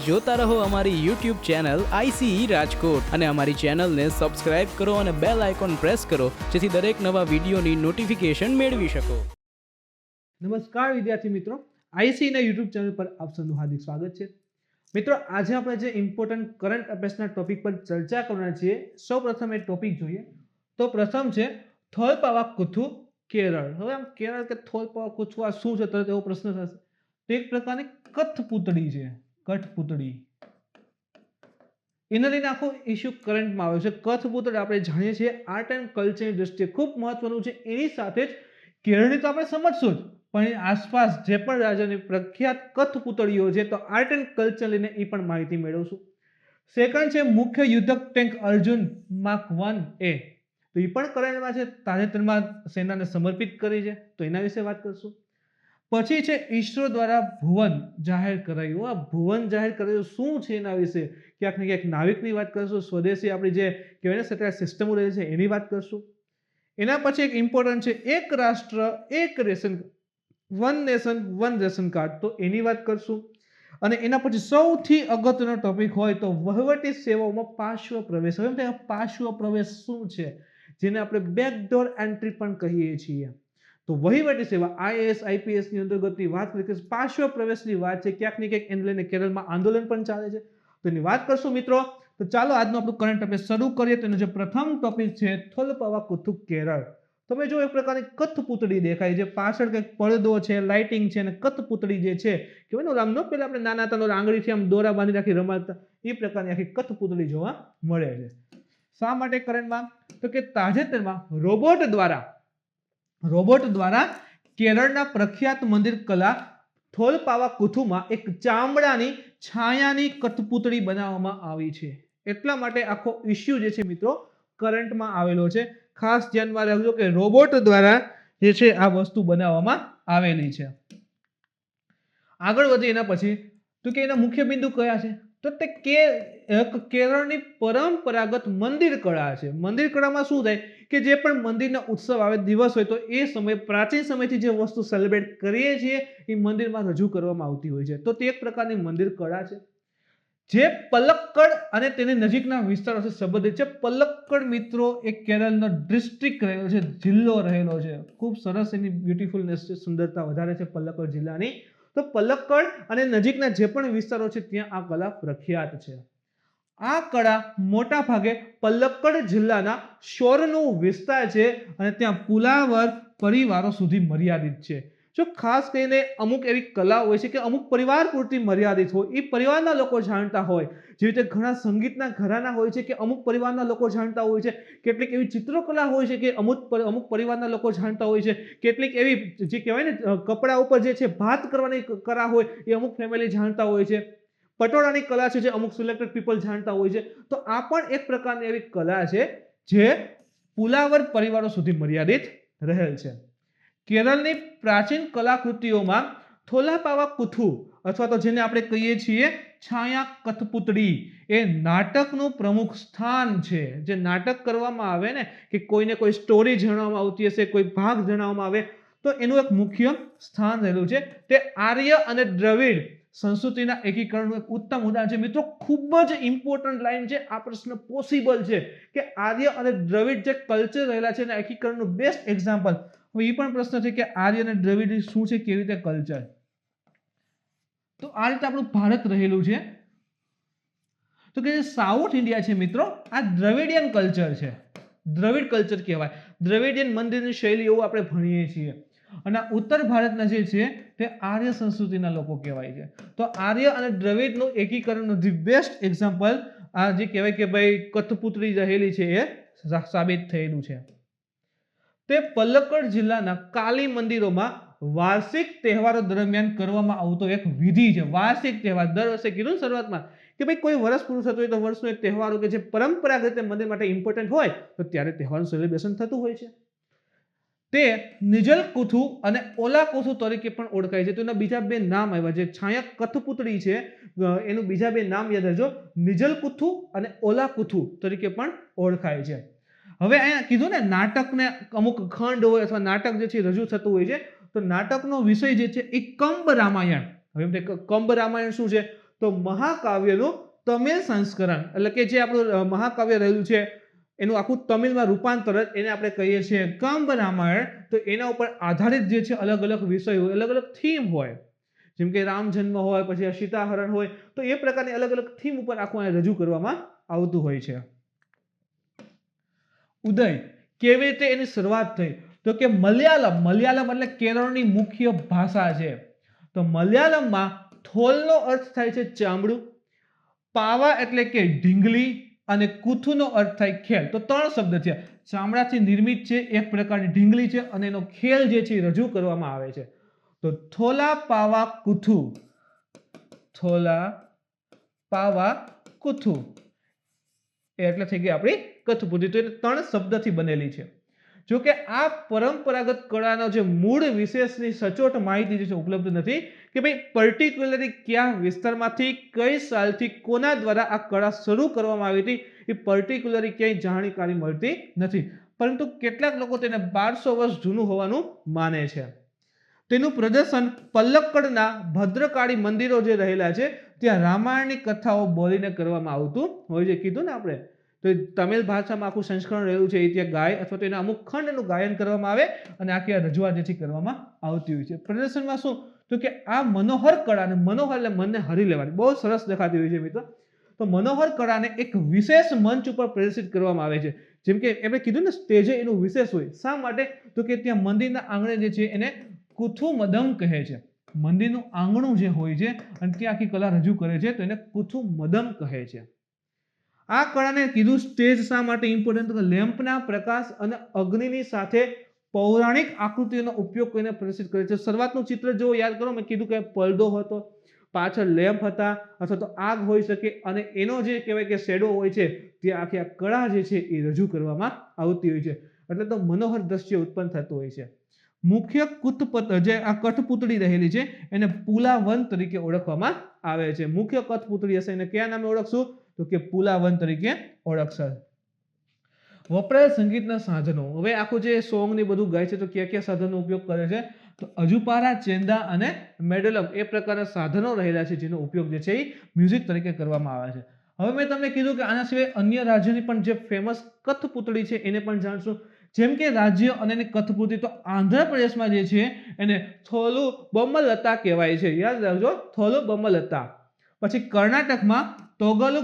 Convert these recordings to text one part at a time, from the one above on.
જોતા રહો અમારી YouTube ચેનલ ICE રાજકોટ અને અમારી ચેનલને સબસ્ક્રાઇબ કરો અને બેલ આઇકોન પ્રેસ કરો જેથી દરેક નવા વિડીયોની નોટિફિકેશન મેળવી શકો. નમસ્કાર વિદ્યાર્થી મિત્રો, ICE ના YouTube ચેનલ પર આપ સૌનું હાર્દિક સ્વાગત છે. મિત્રો, આજે આપણે જે ઇમ્પોર્ટન્ટ કરંટ અફેર્સના ટોપિક પર ચર્ચા કરવાના છીએ. સૌપ્રથમ એક ટોપિક જોઈએ તો પ્રથમ છે થોલપાવાકુથુ કેરળ. હવે આમ કેરળ કે થોલપાવાકુથુ આ શું છે તરત એવો પ્રશ્ન થશે. તો એક પ્રકારની કઠપૂતળી છે, કઠપૂતળી. એને લઈને આખો ઇસ્યુ કરંટમાં આવ્યો છે. કઠપૂતળી આપણે જાણીએ છીએ આર્ટ એન્ડ કલ્ચરની દ્રષ્ટિએ ખૂબ મહત્વનું છે. એની સાથે જ કેરળની તો આપણે સમજશું જ, પણ આસપાસ જે પણ રાજ્યની પ્રખ્યાત કઠપૂતળીઓ છે તો આર્ટ એન્ડ કલ્ચર લઈને એ પણ માહિતી મેળવશું. સેકન્ડ છે મુખ્ય યુદ્ધક ટેન્ક અર્જુન માર્ક 1A. તો એ પણ કરંટમાં છે, તાજેતરમાં સેનાને સમર્પિત કરી છે, તો એના વિશે વાત કરશું. પછી છે ઈસરો દ્વારા ભુવન જાહેર કરાયું. આ ભુવન જાહેર કરાયું શું છે એના વિશે ક્યાંક ને ક્યાંક નાવિકની વાત કરશું, સ્વદેશી આપણી જે કહેવાય ને સેટેલાઇટ સિસ્ટમો રહે છે એની વાત કરશું. એના પછી એક ઇમ્પોર્ટન્ટ છે એક રાષ્ટ્ર એક ration, one nation one ration card, તો એની વાત કરશું. અને એના પછી સૌથી અગત્યનો ટોપિક હોય તો વહીવટી સેવાઓમાં પાર્શ્વ પ્રવેશ. હવે પાર્શ્વ પ્રવેશ શું છે, જેને આપણે બેકડોર એન્ટ્રી પણ કહીએ છીએ. તો વહીવટી સેવા IAS IPS ની અંતર્ગતની વાત કરીએ કે પાર્શ્વ પ્રવેશની વાત છે. ક્યાંક ને ક્યાંક એને લઈને કેરળમાં આંદોલન પણ ચાલે છે, તો એની વાત કરશું મિત્રો. તો ચાલો આજનું આપણું કરંટ અફેર શરૂ કરીએ. તો એનો જે પ્રથમ ટોપિક છે થોલપાવાકુથુ કેરળ. તમે જો એક પ્રકારની કઠપૂતળી દેખાય છે, પાછળ કંઈક પડદો છે, લાઇટિંગ છે, અને કઠપૂતળી જે છે કહેવાય ને આમ ન પેલા આપણે નાના હતા આંગળીથી આમ દોરા બાંધી રાખી રમાડતા, એ પ્રકારની આખી કઠપૂતળી જોવા મળે છે. શા માટે કરંટમાં? તો કે તાજેતરમાં રોબોટ દ્વારા કેરળના પ્રખ્યાત મંદિર કલા થોલપાવાકુથુમાં એક ચામડાની છાયાની કઠપૂતળી બનાવવામાં આવી છે. એટલા માટે આખો ઇસ્યુ જે છે મિત્રો કરંટમાં આવેલો છે. ખાસ ધ્યાનમાં રાખજો કે રોબોટ દ્વારા જે છે આ વસ્તુ બનાવવામાં આવેલી છે. આગળ વધી એના પછી તો કે એના મુખ્ય બિંદુ કયા છે, તો તે કેરળની પરંપરાગત મંદિર કળા છે. મંદિર કળામાં શું થાય કે જે પણ મંદિરનો ઉત્સવ આવે, દિવસ હોય, તો એ સમય પ્રાચીન સમયથી જે વસ્તુ સેલિબ્રેટ કરીએ છીએ એ મંદિરમાં રજૂ કરવામાં આવતી હોય છે. તો તે એક પ્રકારની મંદિર કળા છે જે પલક્કડ અને તેની નજીકના વિસ્તારો સાથે સંબંધિત છે. પલક્કડ મિત્રો એક કેરળનો ડિસ્ટ્રિક્ટ રહેલો છે, જિલ્લો રહેલો છે. ખૂબ સરસ એની બ્યુટીફુલનેસ છે, સુંદરતા વધારે છે પલક્કડ જિલ્લાની. તો પલક્કડ અને નજીકના જે પણ વિસ્તારો છે ત્યાં આ કલા પ્રખ્યાત છે. આ કળા મોટા ભાગે પલક્કડ જિલ્લાના શોરનું વિસ્તાર છે અને ત્યાં પુલાવર પરિવારો સુધી મર્યાદિત છે. જો ખાસ કરીને અમુક એવી કલા હોય છે કે અમુક પરિવાર પૂરતી મર્યાદિત હોય, એ પરિવારના લોકો જાણતા હોય. જેવી રીતે ઘણા સંગીતના ઘરાના હોય છે કે અમુક પરિવારના લોકો જાણતા હોય છે. કેટલીક એવી ચિત્રકલા હોય છે કે અમુક પરિવારના લોકો જાણતા હોય છે. કેટલીક એવી જે કહેવાય ને કપડા ઉપર જે છે ભાત કરવાની કળા હોય એ અમુક ફેમિલી જાણતા હોય છે. પટોળાની કલા છે જે અમુક સિલેક્ટેડ પીપલ જાણતા હોય છે. તો આ પણ એક પ્રકારની એવી કલા છે જે પુલાવર પરિવારો સુધી મર્યાદિત રહેલ છે. કેરળની પ્રાચીન કલાકૃતિઓમાં થોલાપાવાકુથુ અથવા તો જેને આપણે કહીએ છીએ છાયા કઠપૂતળી એ નાટકનું પ્રમુખ સ્થાન છે. જે નાટક કરવામાં આવે ને કે કોઈને કોઈ સ્ટોરી જણાવવામાં આવતી હશે, કોઈ ભાગ જણાવવામાં આવે, તો એનું એક મુખ્ય સ્થાન રહેલું છે. તે આર્ય અને દ્રવિડ સંસ્કૃતિના એકીકરણનું એક ઉત્તમ ઉદાહરણ છે. મિત્રો, ખૂબ જ ઇમ્પોર્ટન્ટ લાઈન છે. આ પ્રશ્ન પોસિબલ છે કે આર્ય અને દ્રવિડ જે કલ્ચર રહેલા છે એના એકીકરણનું બેસ્ટ એક્ઝામ્પલ. હવે એ પણ પ્રશ્ન છે કે આર્ય અને દ્રવિડ શું છે, કેવી રીતે કલ્ચર. તો આ રીતે આપણું ભારત રહેલું છે. તો કે સાઉથ ઇન્ડિયા છે મિત્રો, આ દ્રવિડિયન કલ્ચર છે. દ્રવિડ કલ્ચર કહેવાય. દ્રવિડિયન મંદિરની શૈલી એવું આપણે ભણીએ છીએ. અને ઉત્તર ભારતના જે છે તે આર્ય સંસ્કૃતિના લોકો કહેવાય છે. તો આર્ય અને દ્રવિડનું એકીકરણનું ધી બેસ્ટ એક્ઝામ્પલ આ જે કહેવાય કે ભાઈ કઠપૂતળી રહેલી છે એ સાબિત થયેલું છે. તે પલક્કડ જિલ્લાના કાલી મંદિરોમાં વાર્ષિક તહેવારો દરમિયાન કરવામાં આવતો એક વિધિ છે. વાર્ષિક તહેવાર દર વર્ષે કીધું શરૂઆતમાં કે ભાઈ કોઈ વર્ષ પૂરું થતું હોય તો વર્ષનો એક તહેવાર કે જે પરંપરાગત રીતે મંદિર માટે ઇમ્પોર્ટન્ટ હોય તો ત્યારે તહેવારનું સેલિબ્રેશન થતું હોય છે. તે નિજલકુથુ અને ઓલાકુથુ તરીકે પણ ઓળખાય છે. તો એના બીજા બે નામ આવ્યા છે. છાયા કઠપૂતળી છે એનું બીજા બે નામ યાદ રાખજો, નિજલકુથુ અને ઓલાકુથુ તરીકે પણ ઓળખાય છે. હવે અહીંયા કીધું ને નાટકને અમુક ખંડ હોય અથવા નાટક જે છે રજૂ થતું હોય છે, તો નાટકનો વિષય જે છે એ કંબ રામાયણ. હવે કંબ રામાયણ શું છે, તો મહાકાવ્યનું તમિલ સંસ્કરણ એટલે કે જે આપણું મહાકાવ્ય રહેલું છે એનું આખું તમિલમાં રૂપાંતર એને આપણે કહીએ છીએ કંબ રામાયણ. તો એના ઉપર આધારિત જે છે અલગ અલગ વિષય હોય, અલગ અલગ થીમ હોય, જેમ કે રામ જન્મ હોય, પછી સીતાહરણ હોય, તો એ પ્રકારની અલગ અલગ થીમ ઉપર આખું રજૂ કરવામાં આવતું હોય છે. ઉદય કેવી રીતે એની શરૂઆત થઈ? તો કે મલયાલમ એટલે કેરળની મુખ્ય ભાષા છે. તો મલયાલમમાં થોલનો અર્થ થાય છે ચામડું, પાવા એટલે કે ઢીંગલી અને કુથુનો અર્થ થાય ખેલ. તો 3 શબ્દ છે. ચામડાથી નિર્મિત છે, એક પ્રકારની ઢીંગલી છે અને એનો ખેલ જે છે રજૂ કરવામાં આવે છે. તો થોલા પાવા કુથુ, થોલા પાવા કુથુ એટલે થઈ ગઈ આપણી કઠપૂતળી. તો એ 3 શબ્દથી બનેલી છે. જો કે આ પરંપરાગત કળાનો જે મૂળ વિશેષની સચોટ માહિતી જે છે ઉપલબ્ધ નથી કે ભાઈ પર્ટિક્યુલરલી કયા વિસ્તારમાંથી કઈ સાલથી કોના દ્વારા આ કળા શરૂ કરવામાં આવી હતી, એ પર્ટિક્યુલરલી ક્યાંય જાણકારી મળતી નથી. પરંતુ કેટલાક લોકો તેને 1200 વર્ષ જૂનું હોવાનું માને છે. તેનું પ્રદર્શન પલ્લક્કડના ભદ્રકાળી મંદિરો જે રહેલા છે ત્યાં રામાયણની કથાઓ બોલીને કરવામાં આવતું હોય છે. કીધું ને આપણે, તો તમિલ ભાષામાં આખું સંસ્કરણ રહેલું છે, એ ત્યાં ગાય અથવા તો એના અમુક ખંડનું ગાયન કરવામાં આવે અને આખી રજૂઆત જે છે કરવામાં આવતી હોય છે. પ્રદર્શનમાં શું? તો કે આ મનોહર કળાને, મનોહર એટલે મનને હરી લેવાની, બહુ સરસ દેખાતી હોય છે મિત્રો. તો મનોહર કળાને એક વિશેષ મંચ ઉપર પ્રદર્શિત કરવામાં આવે છે. જેમ કે એમણે કીધું ને સ્ટેજે એનું વિશેષ હોય. શા માટે? તો કે ત્યાં મંદિરના આંગણે જે છે એને કુથુમદમ કહે છે. મંદિરનું આંગણું જે હોય છે અને ત્યાં આખી કલા રજૂ કરે છે તો એને કુથુમદમ કહે છે. આ કળાને કીધું સ્ટેજ શા માટે ઇમ્પોર્ટન્ટ? તો લેમ્પના પ્રકાશ અને અગ્નિની સાથે પૌરાણિક આકૃતિઓનો ઉપયોગ કરીને પ્રદર્શિત કરે છે. શરૂઆતનું ચિત્ર જો યાદ કરો, મેં કીધું કે પડદો હતો, પાછળ લેમ્પ હતા અથવા તો આગ હોઈ શકે અને એનો જે કહેવાય કે શેડો હોય છે ત્યાં આખી આ કળા જે છે એ રજૂ કરવામાં આવતી હોય છે. એટલે તો મનોહર દ્રશ્ય ઉત્પન્ન થતું હોય છે. મુખ્ય જે આ કઠપૂતળી રહેલી છે એને પુલાવન તરીકે ઓળખવામાં આવે છે. મુખ્ય કઠપૂતળી હશે એને કયા નામે ઓળખશું? તો કે પુલાવન તરીકે ઓળખશે. વપરાયેલ સંગીતના સાધનો, હવે આખું જે સોંગ ને બધું ગાય છે તો કયા કયા સાધનનો ઉપયોગ કરે છે? તો અજુપારા, ચેંદા અને મેડલમ એ પ્રકારના સાધનો રહેલા છે જેનો ઉપયોગ જે છે એ મ્યુઝિક તરીકે કરવામાં આવે છે. હવે મેં તમને કીધું કે આના સિવાય અન્ય રાજ્યની પણ જે ફેમસ કઠપૂતળી છે એને પણ જાણશું. જેમ કે રાજ્ય અને એની કઠપૂતળી, તો આંધ્રપ્રદેશમાં જે છે એને થોલુ બોમ્મલતા કહેવાય છે. યાદ રાખજો, થોલુ બોમ્મલતા. પછી કર્ણાટકમાં તોગલુ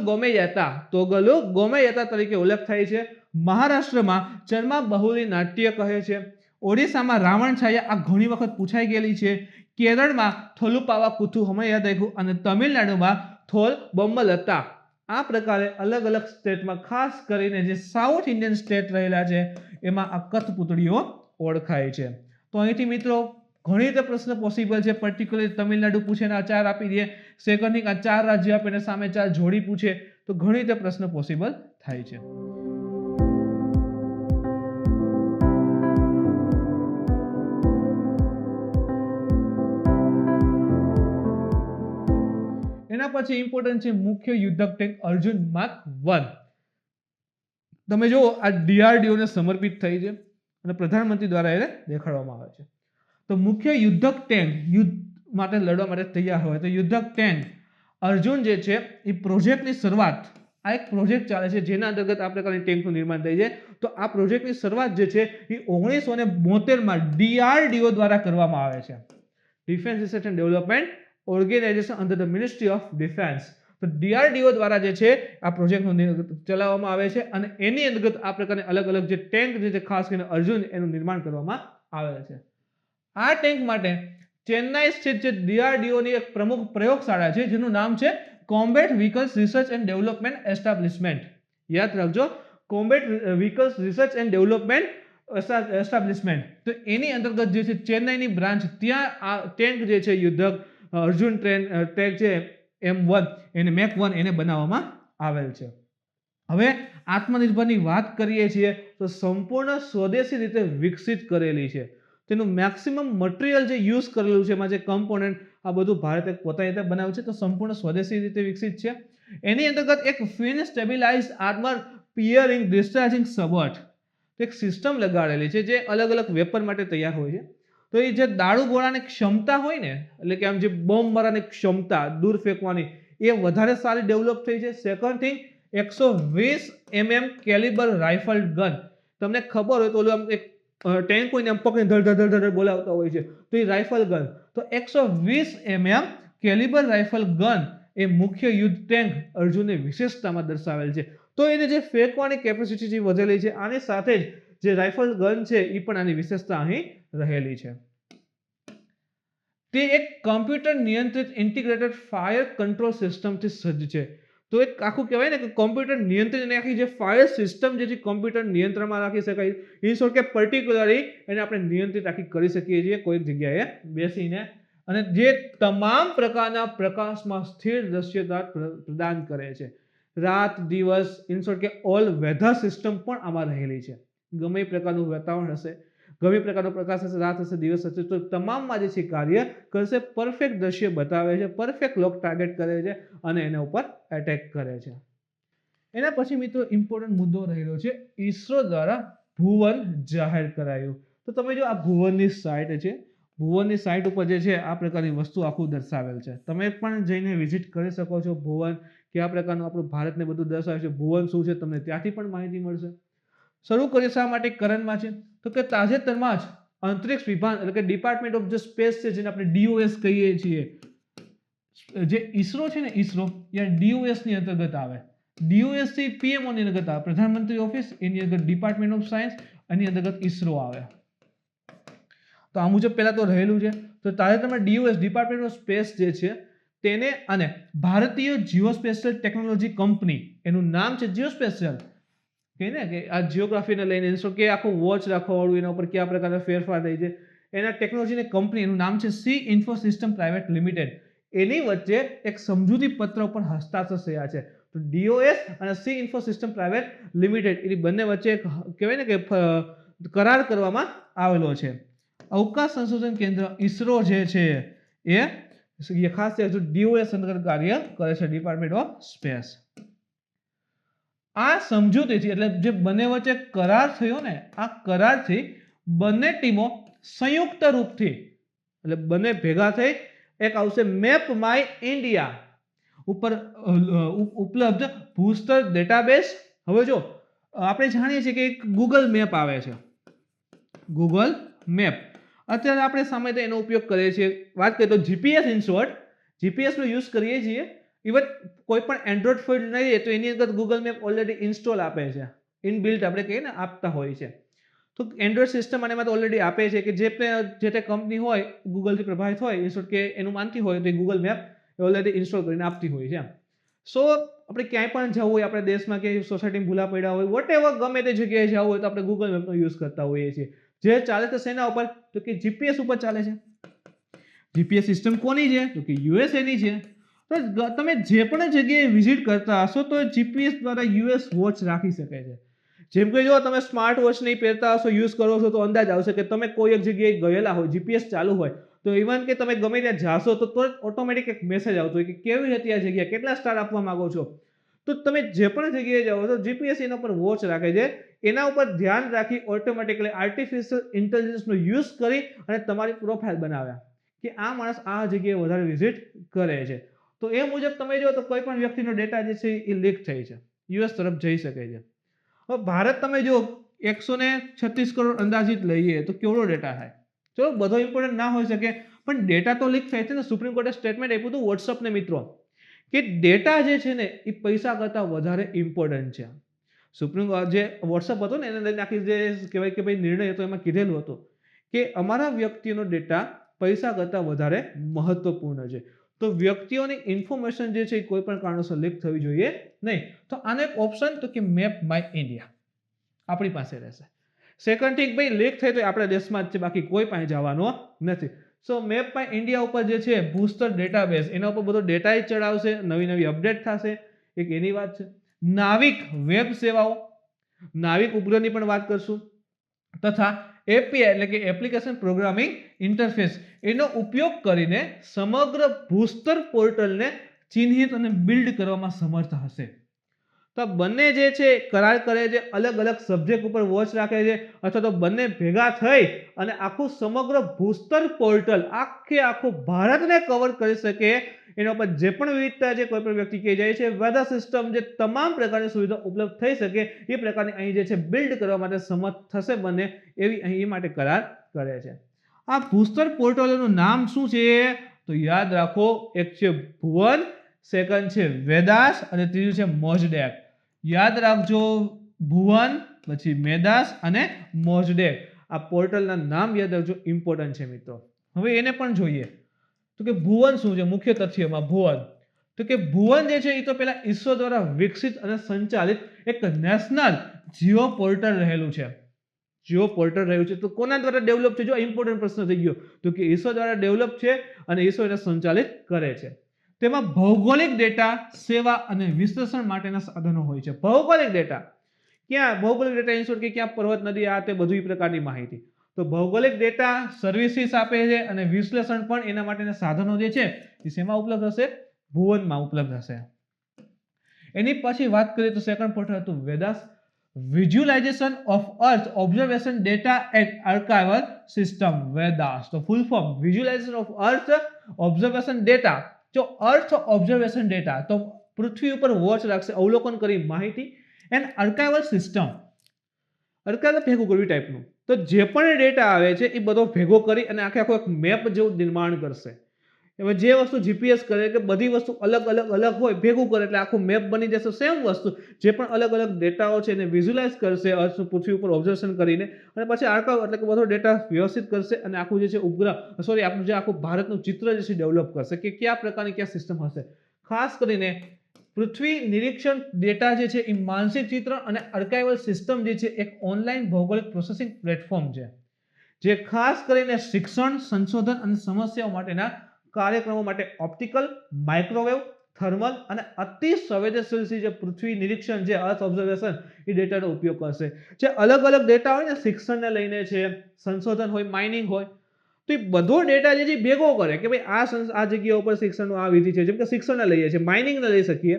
ગોમેયતા તરીકે ઓળખ થાય છે. મહારાષ્ટ્રમાં ચર્મા બહુલી નાટ્ય કહે છે. ઓડિશામાં રાવણ છાયા, આ ઘણી વખત પૂછાઈ ગયેલી છે. કેરળમાં થોલુપાવા કુથુ, હમણાં યાદ રાખ્યું. અને તમિલનાડુમાં થોલ બોમ્મલતા. આ પ્રકારે અલગ અલગ સ્ટેટમાં, ખાસ કરીને જે સાઉથ ઇન્ડિયન સ્ટેટ રહેલા છે એમાં આ કઠપૂતળીઓ ઓળખાય છે. તો અહીંથી મિત્રો ઘણી રીતે પ્રશ્ન પોસિબલ છે. પર્ટિક્યુલર તમિલનાડુ પૂછે ને આ 4 આપી દે, સેકન્ડની આ 4 રાજ્ય આપે ને સામે 4 જોડી પૂછે, તો ઘણી રીતે પ્રશ્ન પોસિબલ થાય છે. એના પછી ઇમ્પોર્ટન્ટ છે મુખ્ય યુદ્ધક ટેન્ક અર્જુન માર્ક 1. તમે જો આ DRDO ને સમર્પિત થઈ છે અને પ્રધાનમંત્રી દ્વારા એને દેખાડવામાં આવે છે. તો મુખ્ય યુદ્ધક ટેન્ક, યુદ્ધ માટે લડવા માટે તૈયાર હોય તો યુદ્ધક ટેન્ક અર્જુન જે છે એ પ્રોજેક્ટની શરૂઆત, આ એક પ્રોજેક્ટ ચાલે છે જેના અંતર્ગત આ પ્રકારની ટેન્કનું નિર્માણ થઈ છે. તો આ પ્રોજેક્ટની શરૂઆત જે છે એ 1972માં DRDO દ્વારા કરવામાં આવે છે. Defence research and development organisation under the ministry of defence. તો DRDO દ્વારા જે છે આ પ્રોજેક્ટનું ચલાવવામાં આવે છે અને એની અંતર્ગત આ પ્રકારની અલગ અલગ જે ટેન્ક જે છે, ખાસ કરીને અર્જુન, એનું નિર્માણ કરવામાં આવે છે. આ ટેન્ક માટે ચેન્નાઈ સ્થિત જે DRDO ની એક પ્રમુખ પ્રયોગશાળા છે જેનું નામ છે combat vehicles research and development establishment. યાદ રાખજો, combat vehicles research and development establishment. તો એની અંતર્ગત જે છે ચેન્નાઈની બ્રાન્ચ, ત્યાં આ ટેન્ક જે છે યુદ્ધક અર્જુન ટેન્ક છે M1 એને મેક 1 એને બનાવવામાં આવેલ છે. હવે આત્મનિર્ભરની વાત કરીએ છીએ તો સંપૂર્ણ સ્વદેશી રીતે વિકસિત કરેલી છે. તેનું મેક્સિમમ મટીરિયલ જે યુઝ કરેલું છે, એમાં જે કમ્પોનન્ટ, આ બધું ભારતે પોતાની રીતે બનાવ્યું છે. તો સંપૂર્ણ સ્વદેશી રીતે વિકસિત છે. એની અંતર્ગત એક ફિન સ્ટેબિલાઇઝ્ડ આર્મર પિયરિંગ ડિસ્ચાર્જિંગ સબોર્ટ, એક સિસ્ટમ લગાડેલી છે જે અલગ અલગ વેપન માટે તૈયાર હોય છે. તો એ જે દારૂ ગોળાની ક્ષમતા હોય ને, એટલે કે આમ જે બોમ્બ મારવાની ક્ષમતા, દૂર ફેંકવાની, એ વધારે સારી ડેવલપ થઈ છે. Second thing 120 mm calibre rifle gun. તમને ખબર હોય તો ઓલું આમ એક ટેન્ક કોઈને આમ પકડીને ધડ ધડ ધડ બોલાવતા હોય છે, તો એ રાઇફલ ગન. તો 120 mm કેલિબર રાઇફલ ગન એ મુખ્ય યુદ્ધ ટેન્ક અર્જુનની વિશેષતામાં દર્શાવેલ છે. તો એને જે ફેંકવાની કેપેસિટી જે વધેલી છે, આની સાથે જ જે રાઇફલ ગન છે એ પણ આની વિશેષતા અહીં રહેલી છે. તે એક કમ્પ્યુટર નિયંત્રિત ઇન્ટિગ્રેટેડ ફાયર કંટ્રોલ સિસ્ટમથી સજ્જ છે. તો એક આખું કહેવાય ને કે કોમ્પ્યુટર નિયંત્રિત અને આખી જે ફાયર સિસ્ટમ જે છે કોમ્પ્યુટર નિયંત્રણમાં રાખી શકાય. ઇન શોર્ટ કે પર્ટિક્યુલરલી એને આપણે નિયંત્રિત આખી કરી શકીએ છીએ કોઈ જગ્યાએ બેસીને, અને જે તમામ પ્રકારના પ્રકાશમાં સ્થિર દૃશ્યતા પ્રદાન કરે છે. રાત દિવસ ઇન શોર્ટ કે ઓલ વેધર સિસ્ટમ પણ આમાં રહેલી છે. ગમે એ પ્રકારનું વાતાવરણ હશે, ગમે પ્રકારનો પ્રકાશ હશે, રાત હશે, દિવસ હશે, તો તમામમાં જે છે કાર્ય કરશે. પરફેક્ટ દ્રશ્ય બતાવે છે, પરફેક્ટ લોક ટાર્ગેટ કરે છે અને એના ઉપર એટેક કરે છે. એના પછી મિત્રો ઇમ્પોર્ટન્ટ મુદ્દો રહેલો છે ઈસરો દ્વારા ભુવન જાહેર કરાયું. તો તમે જો આ ભુવનની સાઇટ છે, ભુવનની સાઇટ ઉપર જે છે આ પ્રકારની વસ્તુ આખું દર્શાવેલ છે. તમે પણ જઈને વિઝિટ કરી શકો છો. ભુવન કયા પ્રકારનું આપણું ભારતને બધું દર્શાવે છે, ભુવન શું છે, તમને ત્યાંથી પણ માહિતી મળશે. શરૂ કરીએ શા માટે કરણમાં છે, તો કે તાજેતરમાં જ અંતરિક્ષ વિભાગ એટલે કે ડિપાર્ટમેન્ટ ઓફ ધ સ્પેસ છે, જેને આપણે DOS કહીએ છીએ, જે ઈસરો છે ને, ઈસરો યા DOS ની અંતર્ગત આવે. DOS થી PMO ની અંતર્ગત આવે, પ્રધાનમંત્રી ઓફિસ, એની અંતર્ગત ડિપાર્ટમેન્ટ ઓફ સાયન્સ, એની અંતર્ગત ઈસરો આવે. તો આ મુજબ પહેલા તો રહેલું છે. તો તાજેતરમાં DOS ડિપાર્ટમેન્ટ ઓફ સ્પેસ જે છે તેને અને ભારતીય જીઓસ્પેશિયલ ટેકનોલોજી કંપની, એનું નામ છે જીઓસ્પેશિયલ, કે ને કે આ જીઓગ્રાફીને લઈને કે આખું વોચ રાખવાવાળું, એના ઉપર કયા પ્રકારના ફેરફાર થઈ છે, એના ટેકનોલોજીની કંપની, એનું નામ છે સી ઇન્ફોસિસ્ટમ પ્રાઇવેટ લિમિટેડ. એની વચ્ચે એક સમજૂતી પત્ર ઉપર હસ્તાક્ષર થયા છે. તો DOS અને સી ઇન્ફોસિસ્ટમ પ્રાઇવેટ લિમિટેડ એની બંને વચ્ચે એક કહેવાય ને કે કરાર કરવામાં આવેલો છે. અવકાશ સંશોધન કેન્દ્ર ઈસરો જે છે એ ખાસ DOS અંતર્ગત કાર્ય કરે છે, ડિપાર્ટમેન્ટ ઓફ સ્પેસ. આ સમજૂતીથી એટલે જે બંને વચ્ચે કરાર થયો ને, આ કરારથી બંને ટીમો સંયુક્ત રૂપથી એટલે બંને ભેગા થઈ એક આવશે મેપ માય ઇન્ડિયા ઉપર ઉપલબ્ધ ભૂસ્તર ડેટાબેઝ. હવે જો આપણે જાણીએ છીએ કે એક ગૂગલ મેપ આવે છે, ગૂગલ મેપ. અત્યારે આપણે સામે એનો ઉપયોગ કરીએ છીએ. વાત કરીએ તો GPS ઇન શોર્ટ, GPS નો યુઝ કરીએ છીએ. ઇવન કોઈ પણ એન્ડ્રોઇડ ફોન લઈએ તો એની અંદર ગૂગલ મેપ ઓલરેડી ઇન્સ્ટોલ આપે છે, ઇનબિલ્ટ આપણે કહીએ ને આપતા હોય છે. તો એન્ડ્રોઇડ સિસ્ટમ આને તો ઓલરેડી આપે છે કે જે તે કંપની હોય ગૂગલથી પ્રભાવિત હોય, ઇન શોર્ટ કે એનું માનતી હોય, તો એ ગૂગલ મેપ ઓલરેડી ઇન્સ્ટોલ કરીને આપતી હોય છે. સો આપણે ક્યાંય પણ જવું હોય, આપણે દેશમાં કે સોસાયટીમાં ભૂલા પડ્યા હોય, વોટ એવર ગમે તે જગ્યાએ જવું હોય તો આપણે ગૂગલ મેપનો યુઝ કરતા હોઈએ છીએ. જે ચાલે તો શેના ઉપર, તો કે GPS ઉપર ચાલે છે. GPS સિસ્ટમ કોની છે, તો કે USA ની છે. તો તમે જે પણ જગ્યાએ વિઝિટ કરતા હશો તો GPS દ્વારા US વોચ રાખી શકે છે. જેમ કે જો તમે સ્માર્ટ વોચ નહીં પહેરતા હશો, યુઝ કરો છો, તો અંદાજ આવશે કે તમે કોઈ એક જગ્યાએ ગયેલા હોય, GPS ચાલુ હોય, તો ઇવન કે તમે ગમે ત્યાં જાશો તો ઓટોમેટિક એક મેસેજ આવતો હોય કે કેવી હતી આ જગ્યા, કેટલા સ્ટાર આપવા માંગો છો. તો તમે જે પણ જગ્યાએ જાઓ છો, GPS એના પર વોચ રાખે છે. એના ઉપર ધ્યાન રાખી ઓટોમેટિકલી આર્ટિફિશિયલ ઇન્ટેલિજન્સનો યુઝ કરી અને તમારી પ્રોફાઇલ બનાવ્યા કે આ માણસ આ જગ્યાએ વધારે વિઝિટ કરે છે. તો એ મુજબ તમે જો તો કોઈ પણ વ્યક્તિનો ડેટા જે છે એ લીક થઈ છે, US તરફ જઈ શકે છે. હવે ભારત તમે જો 136 કરોડ અંદાજિત લઈએ તો કેવડો ડેટા થાય. ચલો બધો ઇમ્પોર્ટન્ટ ના હોઈ શકે, પણ ડેટા તો લીક થાય છે ને. સુપ્રીમ કોર્ટે સ્ટેટમેન્ટ આપ્યું હતું વોટ્સઅપને મિત્રો કે ડેટા જે છે ને એ પૈસા કરતાં વધારે ઇમ્પોર્ટન્ટ છે. સુપ્રીમ જે વોટ્સઅપ હતો ને એને લઈને આખી જે કહેવાય કે ભાઈ નિર્ણય હતો, એમાં કીધેલું હતું કે અમારા વ્યક્તિનો ડેટા પૈસા કરતાં વધારે મહત્વપૂર્ણ છે. તો વ્યક્તિઓની ઇન્ફોર્મેશન જે છે એ કોઈ પણ કારણોસર લીક થવી જોઈએ નહીં. તો આનો એક ઓપ્શન તો કે મેપ માય ઇન્ડિયા આપણી પાસે રહેશે. સેકન્ડ થિંગ, ભાઈ લીક થઈ તો આપણા દેશમાં જ છે, બાકી કોઈ પાસે જવાનો નથી. સો મેપ માય ઇન્ડિયા ઉપર જે છે ભૂસ્તર ડેટાબેઝ, એના ઉપર બધો ડેટા જ ચડાવશે, નવી નવી અપડેટ થશે, એક એની વાત છે. નાવિક વેબ સેવાઓ, નાવિક ઉપગ્રહની પણ વાત કરશું, તથા API એટલે કે એપ્લિકેશન પ્રોગ્રામિંગ ઇન્ટરફેસ, એનો ઉપયોગ કરીને સમગ્ર ભૂસ્તર પોર્ટલને ચિહ્નિત અને બિલ્ડ કરવામાં સમર્થ હશે. તો બંને જે છે કરાર કરે છે, અલગ અલગ સબ્જેક્ટ ઉપર વોચ રાખે છે, અથવા તો બંને ભેગા થઈ અને આખું સમગ્ર ભૂસ્તર પોર્ટલ આખું ભારતને કવર કરી શકે એના ઉપર જે પણ વિવિધતા છે કોઈ પણ વ્યક્તિ કહી જાય છે વેધર સિસ્ટમ જે તમામ પ્રકારની સુવિધા ઉપલબ્ધ થઈ શકે એ પ્રકારની અહીં જે છે બિલ્ડ કરવા માટે સમર્થ થશે બને એવી અહીં એ માટે કરાર કરે છે. આ ભૂસ્તર પોર્ટલોનું નામ શું છે તો યાદ રાખો, એક છે ભુવન, સેકન્ડ છે વેદાસ અને ત્રીજું છે મોઝડેક. યાદ રાખજો, ભુવન, પછી મેદાસ અને મોઝડેક. આ પોર્ટલના નામ યાદ રાખજો, ઇમ્પોર્ટન્ટ છે મિત્રો. હવે એને પણ જોઈએ તો કે ભુવન શું છે, મુખ્ય તથ્યમાં ભુવન તો કે ભુવન જે છે એ તો પેલા ઈસરો દ્વારા વિકસિત અને સંચાલિત એક નેશનલ જીઓ પોર્ટલ રહેલું છે. જીઓ પોર્ટલ રહ્યું છે તો કોના દ્વારા ડેવલપ છે, જો ઇમ્પોર્ટન્ટ પ્રશ્ન થઈ ગયો તો કે ઈસરો દ્વારા ડેવલપ છે અને ઈસરો એને સંચાલિત કરે છે. તેમાં ભૌગોલિક ડેટા, સેવા અને વિશ્લેષણ માટેના સાધનો હોય છે. ભૌગોલિક ડેટા ક્યાં, ભૌગોલિક ડેટા ઇન્સ્યોર કે ક્યાં પર્વત, નદી, આ તે બધી પ્રકારની માહિતી. તો ભૌગોલિક ડેટા સર્વિસીસ આપે છે અને વિશ્લેષણ પણ એના માટેના સાધનો જે છે એ શેમાં ઉપલબ્ધ હશે, ભુવનમાં ઉપલબ્ધ હશે. એની પછી વાત કરીએ તો સેકન્ડ પોર્ટલ હતું VEDAS, visualisation of earth observation data and archival system. VEDAS તો full form visualisation of earth observation data. જો અર્થ ઓબ્ઝર્વેશન ડેટા તો પૃથ્વી ઉપર વોચ રાખશે, અવલોકન કરી માહિતી, એન્ડ આર્કાઇવલ સિસ્ટમ, આર્કાઇવલ ભેગું કરવી ટાઈપનું. તો જે પણ ડેટા આવે છે એ બધો ભેગો કરી અને આખો એક મેપ જેવું નિર્માણ કરશે. હવે જે વસ્તુ જીપીએસ કરે કે બધી વસ્તુ અલગ હોય ભેગું કરે એટલે આખું મેપ બની જશે. સેમ વસ્તુ જે પણ અલગ ડેટાઓ છે એને વિઝ્યુલાઇઝ કરશે અર્થ પૃથ્વી ઉપર ઓબ્ઝર્વેશન કરીને અને પછી આર્કાઇવ એટલે કે બધો ડેટા વ્યવસ્થિત કરશે અને આખું જે છે આપણું જે આખું ભારતનું ચિત્ર જે છે ડેવલપ કરશે કે કયા પ્રકારની કયા સિસ્ટમ હશે. ખાસ કરીને પૃથ્વી નિરીક્ષણ ડેટા જે છે એ માનસિક ચિત્ર અને આર્કાઇવલ સિસ્ટમ જે છે એક ઓનલાઈન ભૌગોલિક પ્રોસેસિંગ પ્લેટફોર્મ છે જે ખાસ કરીને શિક્ષણ, સંશોધન અને સમસ્યાઓ માટેના કાર્યક્રમો માટે ઓપ્ટિકલ, માઇક્રોવેવ, થર્મલ અને અતિ સંવેદનશીલ જે પૃથ્વી નિરીક્ષણ જે અર્થ ઓબ્ઝર્વેશન એ ડેટાનો ઉપયોગ કરશે. જે અલગ ડેટા હોય ને, શિક્ષણને લઈને છે, સંશોધન હોય, માઇનિંગ હોય, તો એ બધો ડેટા જે છે ભેગો કરે કે ભાઈ આ જગ્યા ઉપર શિક્ષણનો આ વિધિ છે. જેમ કે શિક્ષણને લઈએ છીએ, માઇનિંગને લઈ શકીએ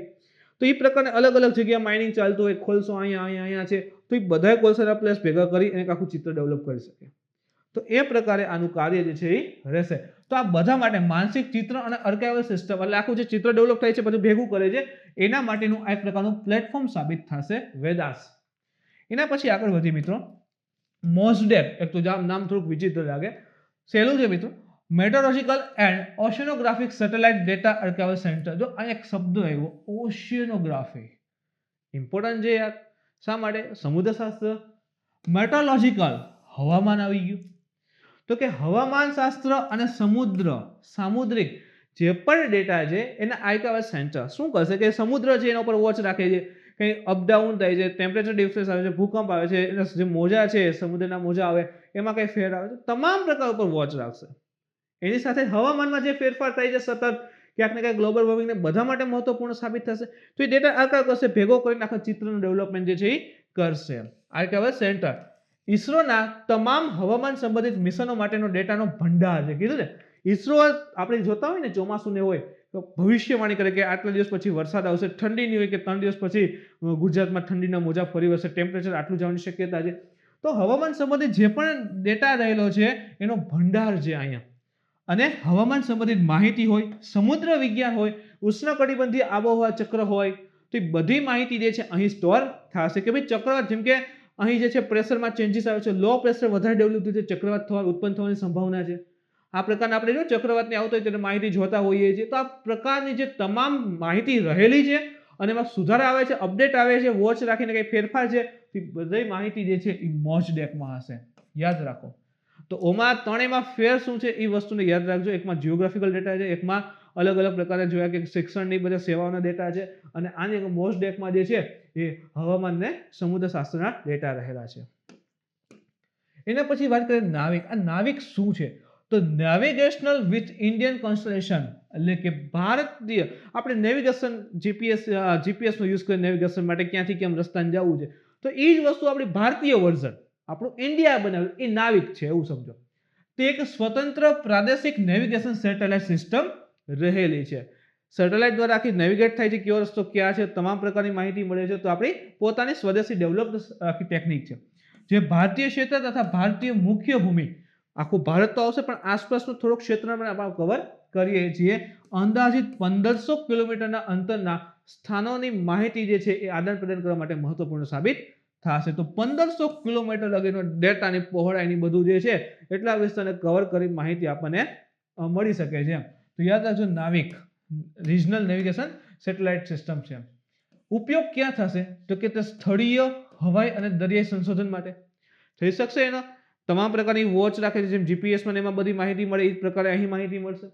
તો એ પ્રકારે અલગ જગ્યાએ માઇનિંગ ચાલતું હોય, ખોલશો અહીંયા છે તો એ બધા કોલસાના પ્લેસ ભેગા કરી અને આખું ચિત્ર ડેવલપ કરી શકે. તો એ પ્રકારે આનું કાર્ય જે છે એ રહેશે. તો આ બધા માટે માનસિક ચિત્ર અને આર્કાઇવલ સિસ્ટમ એટલે આખું જે ચિત્ર ડેવલપ થાય છે બધું ભેગું કરે છે એના માટેનું આ એક પ્રકારનું પ્લેટફોર્મ સાબિત થશે વેદાસ. એના પછી આગળ વધી મિત્રો, મોઝડેક. એક તો નામ થોડુંક વિચિત્ર લાગે, સહેલું છે મિત્રો, meteorological and oceanographic satellite data archival centre. જો આ એક શબ્દ આવ્યો ઓશિયોનોગ્રાફી, ઇમ્પોર્ટન્ટ છે યાર. શા માટે? સમુદ્રશાસ્ત્ર. મેટોરોલોજીકલ હવામાન આવી ગયું તો કે હવામાન શાસ્ત્ર અને સામુદ્રિક જે પણ ડેટા છે એના આર્કાઇવલ સેન્ટર શું કરશે કે સમુદ્ર છે એના ઉપર વોચ રાખે છે, કંઈ અપડાઉન થાય છે, ટેમ્પરેચર ડિફરન્સ આવે છે, ભૂકંપ આવે છે, એના જે મોજા છે સમુદ્રના મોજા આવે એમાં કંઈ ફેર આવે છે, તમામ પ્રકાર ઉપર વોચ રાખશે. એની સાથે હવામાનમાં જે ફેરફાર થાય છે સતત ક્યાંક ને ક્યાંક ગ્લોબલ વોર્મિંગને બધા માટે મહત્વપૂર્ણ સાબિત થશે. તો એ ડેટા આર્કાઇવ કરશે, ભેગો કરીને આખા ચિત્રનું ડેવલપમેન્ટ જે છે એ કરશે. આર્કાઇવલ સેન્ટર ઈસરોના તમામ હવામાન સંબંધિત મિશનો માટેનો ડેટાનો ભંડાર છે. કીધું ને, ઈસરો આપણે જોતા હોય ને ચોમાસું ને હોય તો ભવિષ્યવાણી કરે કે આટલા દિવસ પછી વરસાદ આવશે, ઠંડીની હોય કે 3 દિવસ પછી ગુજરાતમાં ઠંડીના મોજા ફરી વળશે, ટેમ્પરેચર આટલું જવાની શક્યતા છે. તો હવામાન સંબંધિત જે પણ ડેટા રહેલો છે એનો ભંડાર છે અહીંયા. અને હવામાન સંબંધિત માહિતી હોય, સમુદ્ર વિજ્ઞાન હોય, ઉષ્ણકટિબંધીય આબોહવા ચક્ર હોય તો એ બધી માહિતી જે છે અહીં સ્ટોર થશે કે ભાઈ ચક્રવાત, જેમ કે અહીં જે છે પ્રેશરમાં ચેન્જીસ આવે છે, લો પ્રેશર વધારે ડેવલપ થયું છે, ચક્રવાત ઉત્પન્ન થવાની સંભાવના છે. આ પ્રકારના આપણે જો ચક્રવાતની આવતો હોય ત્યારે માહિતી જોતા હોઈએ છીએ. તો આ પ્રકારની જે તમામ માહિતી રહેલી છે અને એમાં સુધારા આવે છે, અપડેટ આવે છે, વોચ રાખીને કંઈ ફેરફાર છે, એ બધી માહિતી જે છે એ મોઝડેકમાં હશે. યાદ રાખો. તો ઓમાં ત્રણેયમાં ફેર શું છે એ વસ્તુને યાદ રાખજો. એકમાં જીઓગ્રાફિકલ ડેટા છે, એકમાં અલગ પ્રકારના જોયા કે શિક્ષણની બધા સેવાઓના ડેટા છે અને આની મોઝડેકમાં જે છે એ હવામાન ને સમુદ્રશાસ્ત્રના ડેટા રહેલા છે. એના પછી વાત કરીએ નાવિક. આ નાવિક શું છે? તો નેવિગેશનલ વિથ ઇન્ડિયન કોન્સ્ટલેશન એટલે કે ભારતીય આપણે નેવિગેશન જીપીએસ નો યુઝ કરી નેવિગેશન માટે ક્યાંથી કેમ રસ્તાને જવું છે તો એ જ વસ્તુ આપણી ભારતીય વર્ઝન આપણું ઇન્ડિયા બનાવ્યું એ નાવિક છે એવું સમજો. તે એક સ્વતંત્ર પ્રાદેશિક નેવિગેશન સેટેલાઇટ સિસ્ટમ રહેલી છે. સેટેલાઇટ દ્વારા આખી નેવિગેટ થાય છે, કયો રસ્તો ક્યાં છે, તમામ પ્રકારની માહિતી મળે છે. તો આપણી પોતાની સ્વદેશી ડેવલપ આખી ટેકનિક છે જે ભારતીય ક્ષેત્ર તથા ભારતીય મુખ્ય ભૂમિ, આખું ભારત તો આવશે પણ આસપાસનું થોડુંક ક્ષેત્રમાં કવર કરીએ છીએ અંદાજિત 1500 કિલોમીટરના અંતરના સ્થાનોની માહિતી જે છે એ આદાન પ્રદાન કરવા માટે મહત્વપૂર્ણ સાબિત થશે. તો 1500 કિલોમીટર લગીનો ડેટાની પહોળાઈની બધું જે છે એટલા વિસ્તારને કવર કરી માહિતી આપણને મળી શકે છે. તો યાદ રાખજો, નાવિક રિજનલ નેવિગેશન સેટેલાઇટ સિસ્ટમ છે. ઉપયોગ ક્યાં થશે? તો કે તે સ્થળીય, હવાઈ અને દરિયાઈ સંશોધન માટે થઈ શકશે. એનો તમામ પ્રકારની વોચ રાખે છે, જેમ જીપીએસ માં એમાં બધી માહિતી મળે એ જ પ્રકારે અહીં માહિતી મળશે.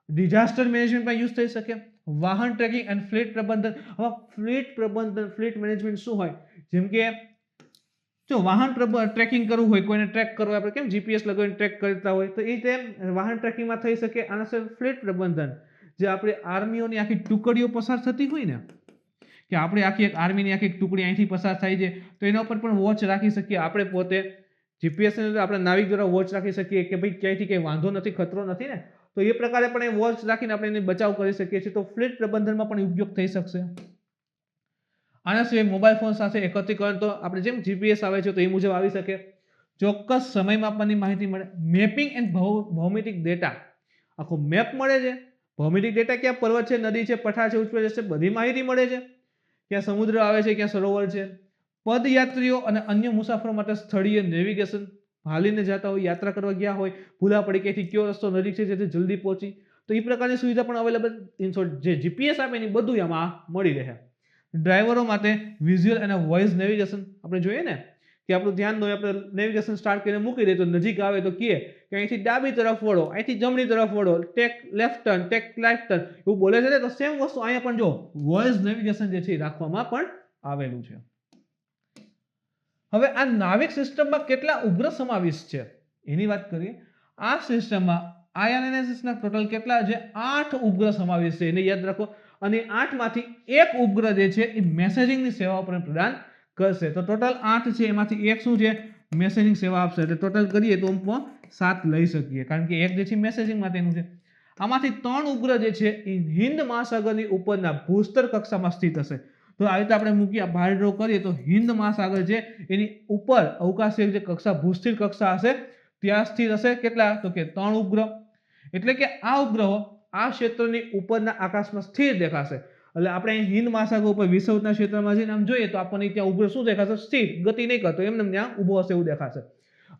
ડિઝાસ્ટર મેનેજમેન્ટમાં યુઝ થઈ શકે. વાહન ટ્રેકિંગ એન્ડ ફ્લીટ પ્રબંધન. હવે ફ્લીટ પ્રબંધન, ફ્લીટ મેનેજમેન્ટ શું હોય? જેમ કે જો વાહન ટ્રેકિંગ કરવું હોય, કોઈને ટ્રેક કરવો, આપણે કેમ જીપીએસ લગાવીને ટ્રેક કરતા હોય, તો એ રીતે વાહન ટ્રેકિંગમાં થઈ શકે. આના સિવાય ફ્લીટ પ્રબંધન, જે આપણે આર્મીઓની આખી ટુકડીઓ પસાર થતી હોય ને, કે આપણે આખી એક આર્મીની આખી ટુકડી અહીંથી પસાર થાય છે, તો એના ઉપર પણ વોચ રાખી શકીએ. આપણે પોતે જીપીએસ આપણે નાવિક દ્વારા વોચ રાખી શકીએ કે ભાઈ ક્યાંયથી કંઈ વાંધો નથી, ખતરો નથી ને, તો એ પ્રકારે પણ એ વોચ રાખીને આપણે એને બચાવ કરી શકીએ છીએ. તો ફ્લીટ પ્રબંધનમાં પણ ઉપયોગ થઈ શકશે. આના સિવાય મોબાઈલ ફોન સાથે એકત્રીકરણ, તો આપણે જેમ જીપીએસ આવે છે તો એ મુજબ આવી શકે. ચોક્કસ સમય માપવાની માહિતી મળે. મેપિંગ એન્ડ ભૌમિતિક ડેટા, આખો મેપ મળે છે. ભૌમિતિક ડેટા, ક્યાં પર્વત છે, નદી છે, પઠાર છે, ઉચ્ચ પ્રદેશ છે, બધી માહિતી મળે છે. ક્યાં સમુદ્ર આવે છે, ક્યાં સરોવર છે. પદયાત્રીઓ અને અન્ય મુસાફરો માટે સ્થળીય નેવિગેશન, હાલીને જતા હોય, યાત્રા કરવા ગયા હોય, ભૂલા પડી ક્યાંથી કયો રસ્તો નજીક છે જેથી જલ્દી પહોંચી, તો એ પ્રકારની સુવિધા પણ અવેલેબલ. ઇન શોર્ટ, જે જીપીએસ આપે એની બધું આમાં મળી રહે. ડ્રાઈવરો માટે વિઝ્યુઅલ અને વોઇસ નેવિગેશન. આપણે જોઈએ ને કે આપણું ધ્યાન હોય, આપણે નેવિગેશન સ્ટાર્ટ કરીને મૂકી દઈએ તો નજીક આવે તો કહે કે અહીંથી ડાબી તરફ વળો, અહીંથી જમણી તરફ વળો, take left turn, take right turn, એવું બોલે છે ને. તો સેમ વસ્તુ અહીંયા પણ જો વોઇસ નેવિગેશન જે છે એ રાખવામાં પણ આવેલું છે. હવે આ નાવિક સિસ્ટમમાં કેટલા ઉપગ્રહ સમાવિષ્ટ છે એની વાત કરીએ. આ સિસ્ટમમાં INSS ના ટોટલ કેટલા છે? 8 ઉપગ્રહ સમાવિષ્ટ છે. એને યાદ રાખો. અને 8 માંથી એક ઉપગ્રહ જે છે એ મેસેજિંગની સેવાઓ પણ પ્રદાન કરશે. તો ટોટલ 8 છે, એમાંથી એક શું છે? મેસેજિંગ સેવા આપશે. એટલે ટોટલ કરીએ તો 7 લઈ શકીએ, કારણ કે એક જે છે મેસેજિંગ માટેનું છે. આમાંથી 3 ઉપગ્રહ જે છે એ હિન્દ મહાસાગરની ઉપરના ભૂસ્તર કક્ષામાં સ્થિત હશે. તો આવી રીતે આપણે મૂકીએ, બહાર ડ્રો કરીએ તો હિન્દ મહાસાગર છે એની ઉપર અવકાશીય જે કક્ષા, ભૂસ્તર કક્ષા હશે ત્યાં સ્થિત હશે. કેટલા? તો કે 3 ઉપગ્રહ. એટલે કે આ ઉપગ્રહો આ ક્ષેત્રની ઉપરના આકાશમાં સ્થિર દેખાશે. એટલે આપણે અહીં હિન્દ મહાસાગર ઉપર વિષુવવૃત્તના ક્ષેત્રમાં જઈને આમ જોઈએ તો આપણને ત્યાં ઉપગ્રહ શું દેખાશે? સ્થિર, ગતિ નહીં કરતો, એમને ત્યાં ઊભો હશે એવું દેખાશે.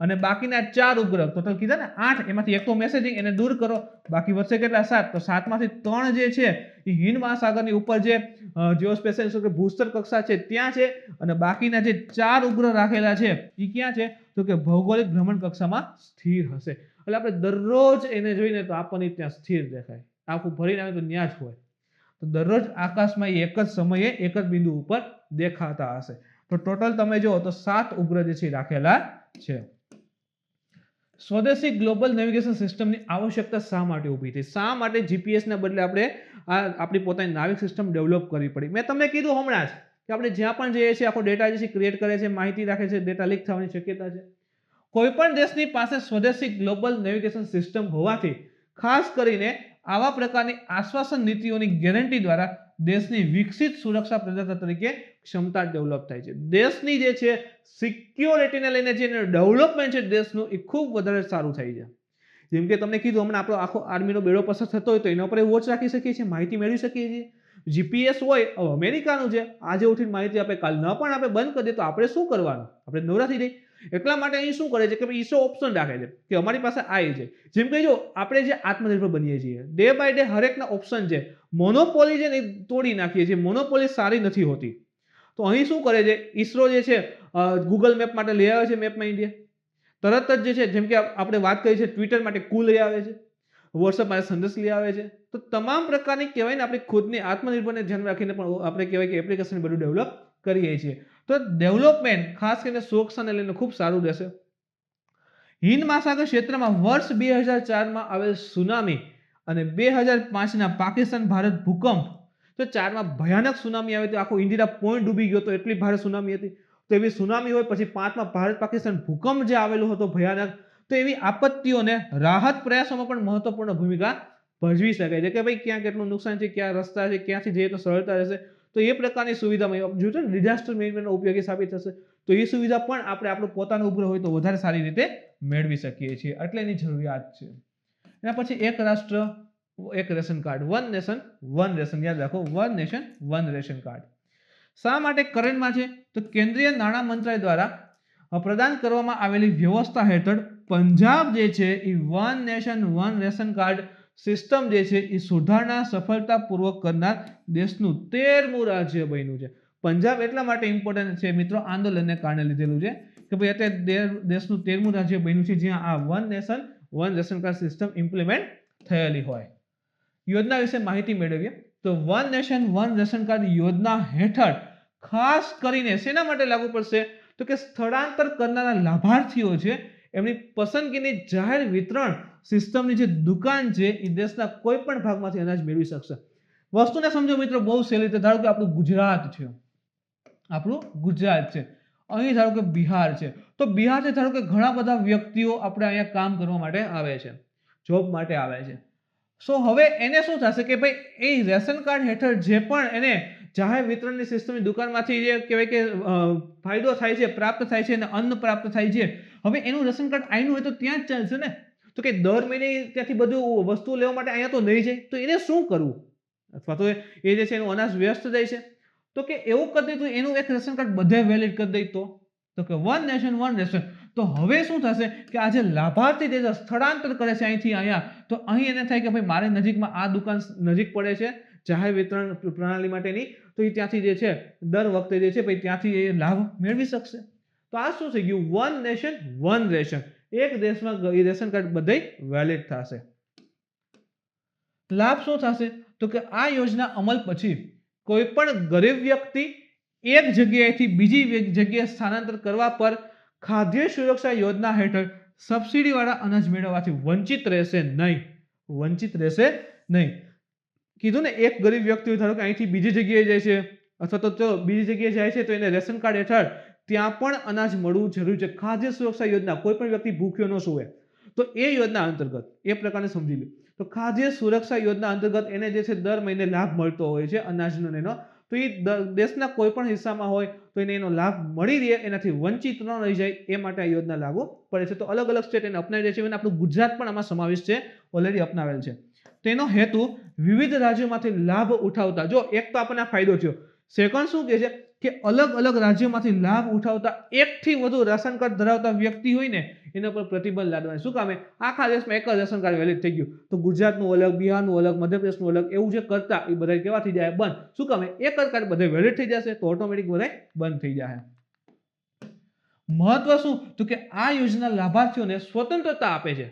અને બાકીના 4 ઉપગ્રહ ટોટલ કીધા ને 8, એમાંથી એક તો મેસેજિંગ, એને દૂર કરો, બાકી વધશે કેટલા? 7. તો 7 માંથી 3 જે છે એ હિન્દ મહાસાગરની ઉપર જે જીઓસ્પેશિયલ ભૂસ્તર કક્ષા છે ત્યાં છે, અને બાકીના જે 4 ઉપગ્રહ રાખેલા છે એ ક્યાં છે? તો કે ભૌગોલિક ભ્રમણ કક્ષામાં સ્થિર હશે. એટલે આપણે દરરોજ એને જોઈને તો આપણને ત્યાં સ્થિર દેખાય, આખું ભરીને આવે તો ત્યાં જ હોય. તો દરરોજ આકાશમાં એક જ સમયે એક જ બિંદુ ઉપર દેખાતા હશે. તો ટોટલ તમે જુઓ તો 7 ઉપગ્રહ જે છે રાખેલા છે. સ્વદેશી ગ્લોબલ નેવિગેશન સિસ્ટમની આવશ્યકતા શા માટે ઊભી થઈ? શા માટે જીપીએસ ના બદલે આપણે આપણી પોતાની નાવિક સિસ્ટમ ડેવલપ કરવી પડી? મેં તમને કીધું હમણાં જ કે આપણે જ્યાં પણ જઈએ છીએ આખો ડેટા જે છે ક્રિએટ કરે છે, માહિતી રાખે છે, ડેટા લીક થવાની શક્યતા છે. કોઈ પણ દેશની પાસે સ્વદેશી ગ્લોબલ નેવિગેશન સિસ્ટમ હોવાથી ખાસ કરીને આવા પ્રકારની આશ્વાસન નીતિઓની ગેરંટી દ્વારા દેશની વિકસિત સુરક્ષા પ્રદાતા તરીકે ક્ષમતા ડેવલપ થાય છે. દેશની જે છે સિક્યોરિટીને લઈને જે ડેવલપમેન્ટ છે દેશનું એ ખૂબ વધારે સારું થાય છે. જેમ કે તમને કીધું હમણાં આપણો આખો આર્મીનો બેડો પસાર થતો હોય તો એના ઉપર વોચ રાખી શકીએ છીએ, માહિતી મેળવી શકીએ છીએ. જીપીએસ હોય અમેરિકાનું છે, આજે ઉઠીને માહિતી આપે, કાલ ન પણ આપણે બંધ કરી દે તો આપણે શું કરવાનું? આપણે નવરા થઈ જઈએ. એટલા માટે અહીં શું કરે છે કે ઈસો ઓપ્શન રાખે છે કે અમારી પાસે આ છે. જેમ કે જો આપણે જે આત્મનિર્ભર બનીએ છીએ, ડે બાય ડે હરેકના ઓપ્શન છે. મોનોપોલી છે ને એ તોડી નાખીએ છીએ. મોનોપોલી સારી નથી હોતી. તો અહીં શું કરે છે? ઈસરો જે છે ગૂગલ મેપ માટે લઈ આવે છે મેપમાં ઇન્ડિયા. તરત જ જે છે, જેમ કે આપણે વાત કરી છે ટ્વિટર માટે કુ લઈ આવે છે, વોટ્સઅપ માટે સંદેશ લઈ આવે છે. તો તમામ પ્રકારની કહેવાય ને આપણી ખુદની આત્મનિર્ભરને ધ્યાન રાખીને પણ આપણે કહેવાય કે એપ્લિકેશન બધું ડેવલપ કરીએ છીએ. તો ડેવલપમેન્ટ ખાસ કરીને સુરક્ષાને લઈને ખૂબ સારું રહેશે. હિન્દ મહાસાગર ક્ષેત્રમાં વર્ષ 2004માં આવેલ સુનામી અને 2005ના પાકિસ્તાન ભારત ભૂકંપ, તો 4માં ભયાનક સુનામી આવી હતી, આખો ઇન્ડિયા પોઈન્ટ ડૂબી ગયો હતો, એટલી ભારે સુનામી હતી. તો એવી સુનામી હોય, પછી 5માં ભારત પાકિસ્તાન ભૂકંપ જે આવેલો હતો ભયાનક, તો એવી આપત્તિઓને રાહત પ્રયાસોમાં પણ મહત્વપૂર્ણ ભૂમિકા ભજવી શકે છે કે ભાઈ ક્યાં કેટલું નુકસાન છે, ક્યાં રસ્તા છે, ક્યાંથી જઈએ તો સરળતા રહેશે. તો એ પ્રકારની સુવિધામાં જોયું ને ડિઝાસ્ટર મેનેજમેન્ટનો ઉપયોગી સાબિત થશે. તો એ સુવિધા પણ આપણે આપણું પોતાનું ઉપગ્રહ હોય તો વધારે સારી રીતે મેળવી શકીએ છીએ. એટલે એની જરૂરિયાત છે. એના પછી એક રાષ્ટ્ર એક ration card, one nation one ration, યાદ રાખો, one nation one ration card. શા માટે કરંટમાં છે? તો કેન્દ્રીય નાણાં મંત્રાલય દ્વારા પ્રદાન કરવામાં આવેલી વ્યવસ્થા હેઠળ પંજાબ જે છે એ one nation one ration card system જે છે એ સુધારણા સફળતાપૂર્વક કરનાર દેશનું 13મું રાજ્ય બન્યું છે. પંજાબ એટલા માટે ઇમ્પોર્ટન્ટ છે મિત્રો, આંદોલનને કારણે લીધેલું છે કે ભાઈ અત્યારે દેશનું 13મું રાજ્ય બન્યું છે જ્યાં આ one nation one ration card system implement થયેલી હોય. યોજના વિશે માહિતી મેળવીએ તો one nation one ration card યોજના હેઠળ ખાસ કરીને શેના માટે લાગુ પડશે? તો કે સ્થળાંતર કરનારા લાભાર્થીઓ છે એમની પસંદગીની જાહેર વિતરણ સિસ્ટમની જે દુકાન છે એ દેશના કોઈ પણ ભાગમાંથી અનાજ મેળવી શકશે. વસ્તુને સમજો મિત્રો બહુ સહેલી રીતે. ધારો કે આપણું ગુજરાત છે, અહીં ધારો કે બિહાર છે, તો બિહારથી ધારો કે ઘણા બધા વ્યક્તિઓ આપણે અહીંયા કામ કરવા માટે આવે છે, જોબ માટે આવે છે. સો હવે એને શું થશે કે ભાઈ એ રેશન કાર્ડ હેઠળ જે પણ એને જાહેર વિતરણની સિસ્ટમની દુકાનમાંથી જે કહેવાય કે ફાયદો થાય છે, પ્રાપ્ત થાય છે અને અન્ન પ્રાપ્ત થાય છે, હવે એનું રેશન કાર્ડ આઈનું હોય તો ત્યાં જ ચાલશે ને. તો કે દર મહિને ત્યાંથી બધું વસ્તુ લેવા માટે અહીંયા તો નહીં જાય, તો એને શું કરવું? અથવા તો એ જે છે એનું અનાજ વ્યસ્ત જાય છે. તો કે એવું કરી દે તો એનું એક રેશન કાર્ડ બધે વેલિડ કરી દે તો કે વન નેશન વન રેશન. તો હવે શું થશે કે આ જે લાભાર્થી જે સ્થળાંતર કરે છે અહીંથી અહીંયા, તો અહીં એને થાય કે ભાઈ મારે નજીકમાં આ દુકાન નજીક પડે છે જાહેર વિતરણ પ્રણાલી માટેની, તો એ ત્યાંથી જે છે દર વખતે જે છે ભાઈ ત્યાંથી એ લાભ મેળવી શકશે. તો આ શું થઈ ગયું? One nation one ration. એક દેશમાં એ રેશન કાર્ડ બધે વેલિડ થશે. લાભ શું થશે? તો કે આ યોજના અમલ પછી કોઈ પણ ગરીબ વ્યક્તિ એક જગ્યાએથી બીજી જગ્યાએ સ્થાનાંતર કરવા પર ખાદ્ય સુરક્ષા યોજના હેઠળ સબસિડી વાળા અનાજ મેળવવાથી વંચિત રહેશે નહીં. કીધું ને, એક ગરીબ વ્યક્તિ ધારો કે અહીંથી બીજી જગ્યાએ જાય છે અથવા તો બીજી જગ્યાએ જાય છે તો એને રેશન કાર્ડ હેઠળ ત્યાં પણ અનાજ મળવું જરૂરી છે. ખાદ્ય સુરક્ષા યોજના, કોઈ પણ વ્યક્તિ ભૂખ્યો ન સૂવે તો એ યોજના અંતર્ગત એ પ્રકારે સમજી લો. તો ખાદ્ય સુરક્ષા યોજના અંતર્ગત એને જે છે દર મહિને લાભ મળતો હોય છે અનાજનો એનો, તો એ દેશના કોઈ પણ હિસ્સામાં હોય તો એને એનો લાભ મળી રહે, એનાથી વંચિત ન રહી જાય એ માટે આ યોજના લાગુ પડે છે. તો અલગ અલગ સ્ટેટ એને અપનાવી રહી છે અને આપણું ગુજરાત પણ આમાં સમાવેશ છે, ઓલરેડી અપનાવેલ છે. તેનો હેતુ વિવિધ રાજ્યોમાંથી લાભ ઉઠાવતા, જો એક તો આપણને ફાયદો થયો, સેકન્ડ શું કહે છે કે અલગ અલગ રાજ્યોમાંથી લાભ ઉઠાવતા એકથી વધુ રેશન કાર્ડ ધરાવતા વ્યક્તિ હોય ને એના પર પ્રતિબંધ લાદવાની. શું કામે? આખા દેશમાં એક જ રેશન કાર્ડ વેલિડ થઈ ગયું તો ગુજરાતનું અલગ, બિહારનું અલગ, મધ્યપ્રદેશનું અલગ, એવું જે કરતા એ બધા કેવા થઈ જાય? બંધ. શું કામે? એક જ કાર્ડ બધે વેલિડ થઈ જશે તો ઓટોમેટિક બધા બંધ થઈ જાય. મહત્વ શું? તો કે આ યોજના લાભાર્થીઓને સ્વતંત્રતા આપે છે.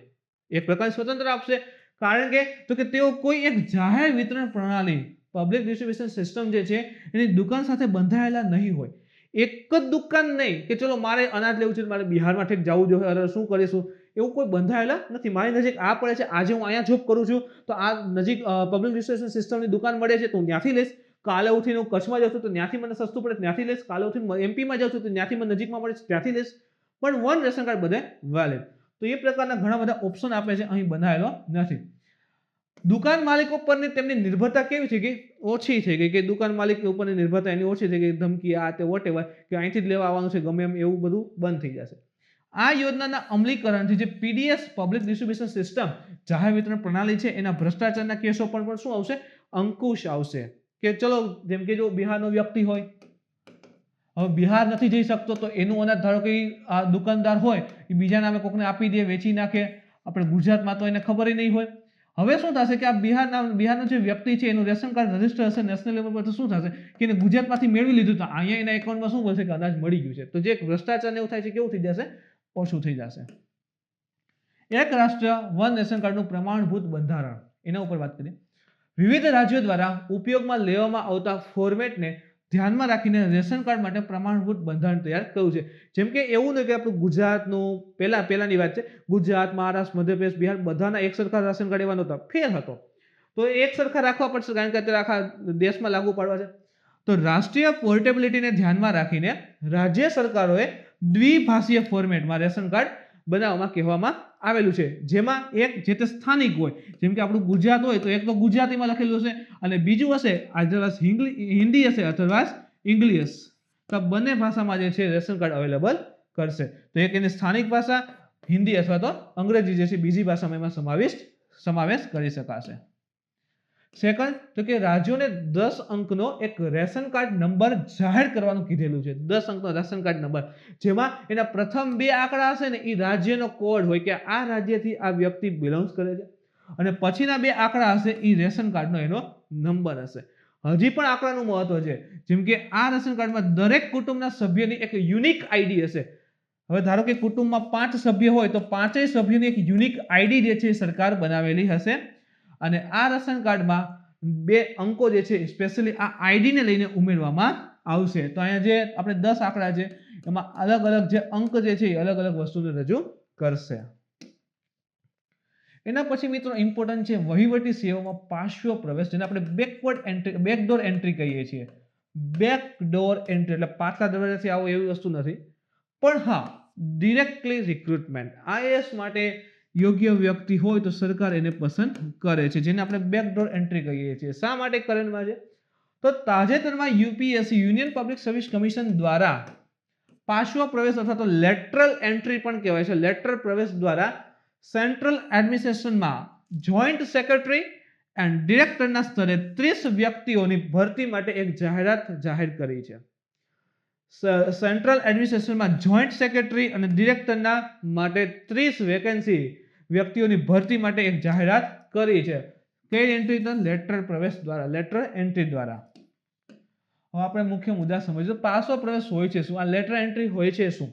એક પ્રકારની સ્વતંત્રતા આપશે, કારણ કે તો કે તેઓ કોઈ એક જાહેર વિતરણ પ્રણાલી, પબ્લિક ડિસ્ટ્રીબ્યુશન સિસ્ટમ જે છે એની દુકાન સાથે બંધાયેલા નહીં હોય. એક જ દુકાન નહીં કે ચલો મારે અનાજ લેવું છે, મારે બિહારમાં ઠેક જવું જોઈએ, અરે શું કરીશું, એવું કોઈ બંધાયેલા નથી. મારી નજીક આ પડે છે, આજે હું અહીંયા જોબ કરું છું તો આ નજીક પબ્લિક ડિસ્ટ્રીબ્યુશન સિસ્ટમની દુકાન મળે છે તો હું ત્યાંથી લઈશ. કાલે ઉઠીને હું કચ્છમાં જાઉં છું તો ત્યાંથી મને સસ્તું પડે ત્યાંથી લઈશ. કાલે ઉઠીને એમપીમાં જાઉં છું તો ત્યાંથી મને નજીકમાં મળે છે ત્યાંથી લઈશ. પણ વન રેશન કાર્ડ બધે વેલિડ. તો એ પ્રકારના ઘણા બધા ઓપ્શન આપે છે, અહીં બનાવેલો નથી. દુકાન માલિકો પરની તેમની નિર્ભરતા કેવી થઈ ગઈ? ઓછી થઈ ગઈ. કે દુકાન માલિક ઉપરની નિર્ભરતા એની ઓછી થઈ ગઈ. ધમકી આ તે વોટેવર કે અહીંથી જ લેવા આવવાનું છે ગમે એમ, એવું બધું બંધ થઈ જશે. આ યોજનાના અમલીકરણથી જે પીડીએસ પબ્લિક ડિસ્ટ્રીબ્યુશન સિસ્ટમ જાહેર વિતરણ પ્રણાલી છે એના ભ્રષ્ટાચારના કેસો પણ શું આવશે? અંકુશ આવશે. કે ચલો જેમ કે જો બિહારનો વ્યક્તિ હોય, હવે બિહાર નથી જઈ શકતો તો એનું અનાજ ધારો કે આ દુકાનદાર હોય એ બીજા નામે કોકને આપી દે, વેચી નાખે. આપણે ગુજરાતમાં તો એને ખબર નહીં હોય. હવે શું થશે કે આ બિહારનો જે વ્યક્તિ છે એનું રેશન કાર્ડ રજીસ્ટર હશે નેશનલ લેવલ પર, તો શું થશે કે એને ગુજરાતમાંથી મેળવી લીધું તો અહીંયા એના એકાઉન્ટમાં શું મળશે કે અનાજ મળી ગયું છે. તો જે ભ્રષ્ટાચાર એવું થાય છે કેવું થઈ જશે? ઓછું થઈ જશે. એક રાષ્ટ્ર વન રેશન કાર્ડનું પ્રમાણભૂત બંધારણ, એના ઉપર વાત કરીએ. વિવિધ રાજ્યો દ્વારા ઉપયોગમાં લેવામાં આવતા ફોર્મેટને ધ્યાનમાં રાખીને રેશન કાર્ડ માટે પ્રમાણભૂત બંધારણ તૈયાર કર્યું છે. જેમ કે એવું નહીં કે આપણું ગુજરાતનું પહેલાની વાત છે, ગુજરાત, મહારાષ્ટ્ર, મધ્યપ્રદેશ, બિહાર બધાના એક સરખા રેશન કાર્ડ એવા નહોતા, ફેર હતો. તો એક સરખા રાખવા પડશે કારણ કે અત્યારે આખા દેશમાં લાગુ પાડવા છે. તો રાષ્ટ્રીય પોર્ટેબિલિટીને ધ્યાનમાં રાખીને રાજ્ય સરકારોએ દ્વિભાષીય ફોર્મેટમાં રેશન કાર્ડ બનાવવામાં કહેવામાં આવેલું છે, જેમાં એક જે તે સ્થાનિક હોય, જેમ કે આપણું ગુજરાત હોય તો એક તો ગુજરાતીમાં લખેલું હશે અને બીજું હશે અધરવાઇઝ હિન્દી હશે અધરવાઇઝ ઇંગ્લિશ. તો બંને ભાષામાં જે છે રેશન કાર્ડ અવેલેબલ કરશે. તો એક એની સ્થાનિક ભાષા હિન્દી અથવા તો અંગ્રેજી જે છે બીજી ભાષામાં એમાં સમાવેશ કરી શકાશે. સેકન્ડ તો કે રાજ્યોને 10 અંકનો એક રેશન કાર્ડ નંબર જાહેર કરવાનું કીધેલું છે. 10 અંકનો રેશન કાર્ડ નંબર, જેમાં એના પ્રથમ 2 આંકડા હશે ને એ રાજ્યનો કોડ હોય કે આ રાજ્યથી આ વ્યક્તિ બિલોંગ્સ કરે છે, અને પછીના 2 આંકડા હશે એ રેશન કાર્ડનો એનો નંબર હશે. હજી પણ આંકડાનું મહત્વ છે, જેમ કે આ રેશન કાર્ડમાં દરેક કુટુંબના સભ્યની એક યુનિક આઈડી હશે. હવે ધારો કે કુટુંબમાં 5 સભ્ય હોય તો 5 સભ્યોની એક યુનિક આઈડી જે છે સરકાર બનાવેલી હશે, અને આ રેશન કાર્ડમાં 2 અંકો જે છે સ્પેશિયલી આ આઈડી ને લઈને ઉમેરવામાં આવશે. તો અહીંયા જે આપણે 10 આંકડા છે એમાં અલગ અલગ જે અંક જે છે એ અલગ અલગ વસ્તુને રજૂ કરશે. એના પછી મિત્રો ઇમ્પોર્ટન્ટ છે વહીવટી સેવામાં પાર્શ્વ પ્રવેશ, જેને આપણે બેકડોર એન્ટ્રી કહીએ છીએ. બેકડોર એન્ટ્રી એટલે પાછલા દરવાજાથી આવો એવી વસ્તુ નથી, પણ હા ડિરેક્ટલી રિક્રુટમેન્ટ. આઈએએસ માટે યોગ્ય વ્યક્તિ હોય તો સરકાર એને પસંદ કરે છે, જેને આપણે બેકડોર એન્ટ્રી કહીએ છીએ. શા માટે કરવામાં છે? તો તાજેતરમાં UPSC union public service commission દ્વારા પાર્શ્વ પ્રવેશ અથવા તો લેટરલ એન્ટ્રી પણ કહેવાય છે, લેટરલ પ્રવેશ દ્વારા સેન્ટ્રલ એડમિનિસ્ટ્રેશનમાં જોઈન્ટ સેક્રેટરી એન્ડ ડિરેક્ટરના સ્તરે 30 વ્યક્તિઓની ભરતી માટે એક જાહેરાત જાહેર કરી છે. સેન્ટ્રલ એડમિનિસ્ટ્રેશનમાં જોઈન્ટ સેક્રેટરી અને ડિરેક્ટરના માટે 30 વેકેન્સી વ્યક્તિઓની ભરતી માટે એક જાહેરાત કરી છે. કઈ એન્ટ્રી? તો લેટરલ પ્રવેશ દ્વારા, લેટરલ એન્ટ્રી દ્વારા. હવે આપણે મુખ્ય મુદ્દા સમજીએ. પાર્શ્વ પ્રવેશ હોય છે શું? આ લેટરલ એન્ટ્રી હોય છે શું?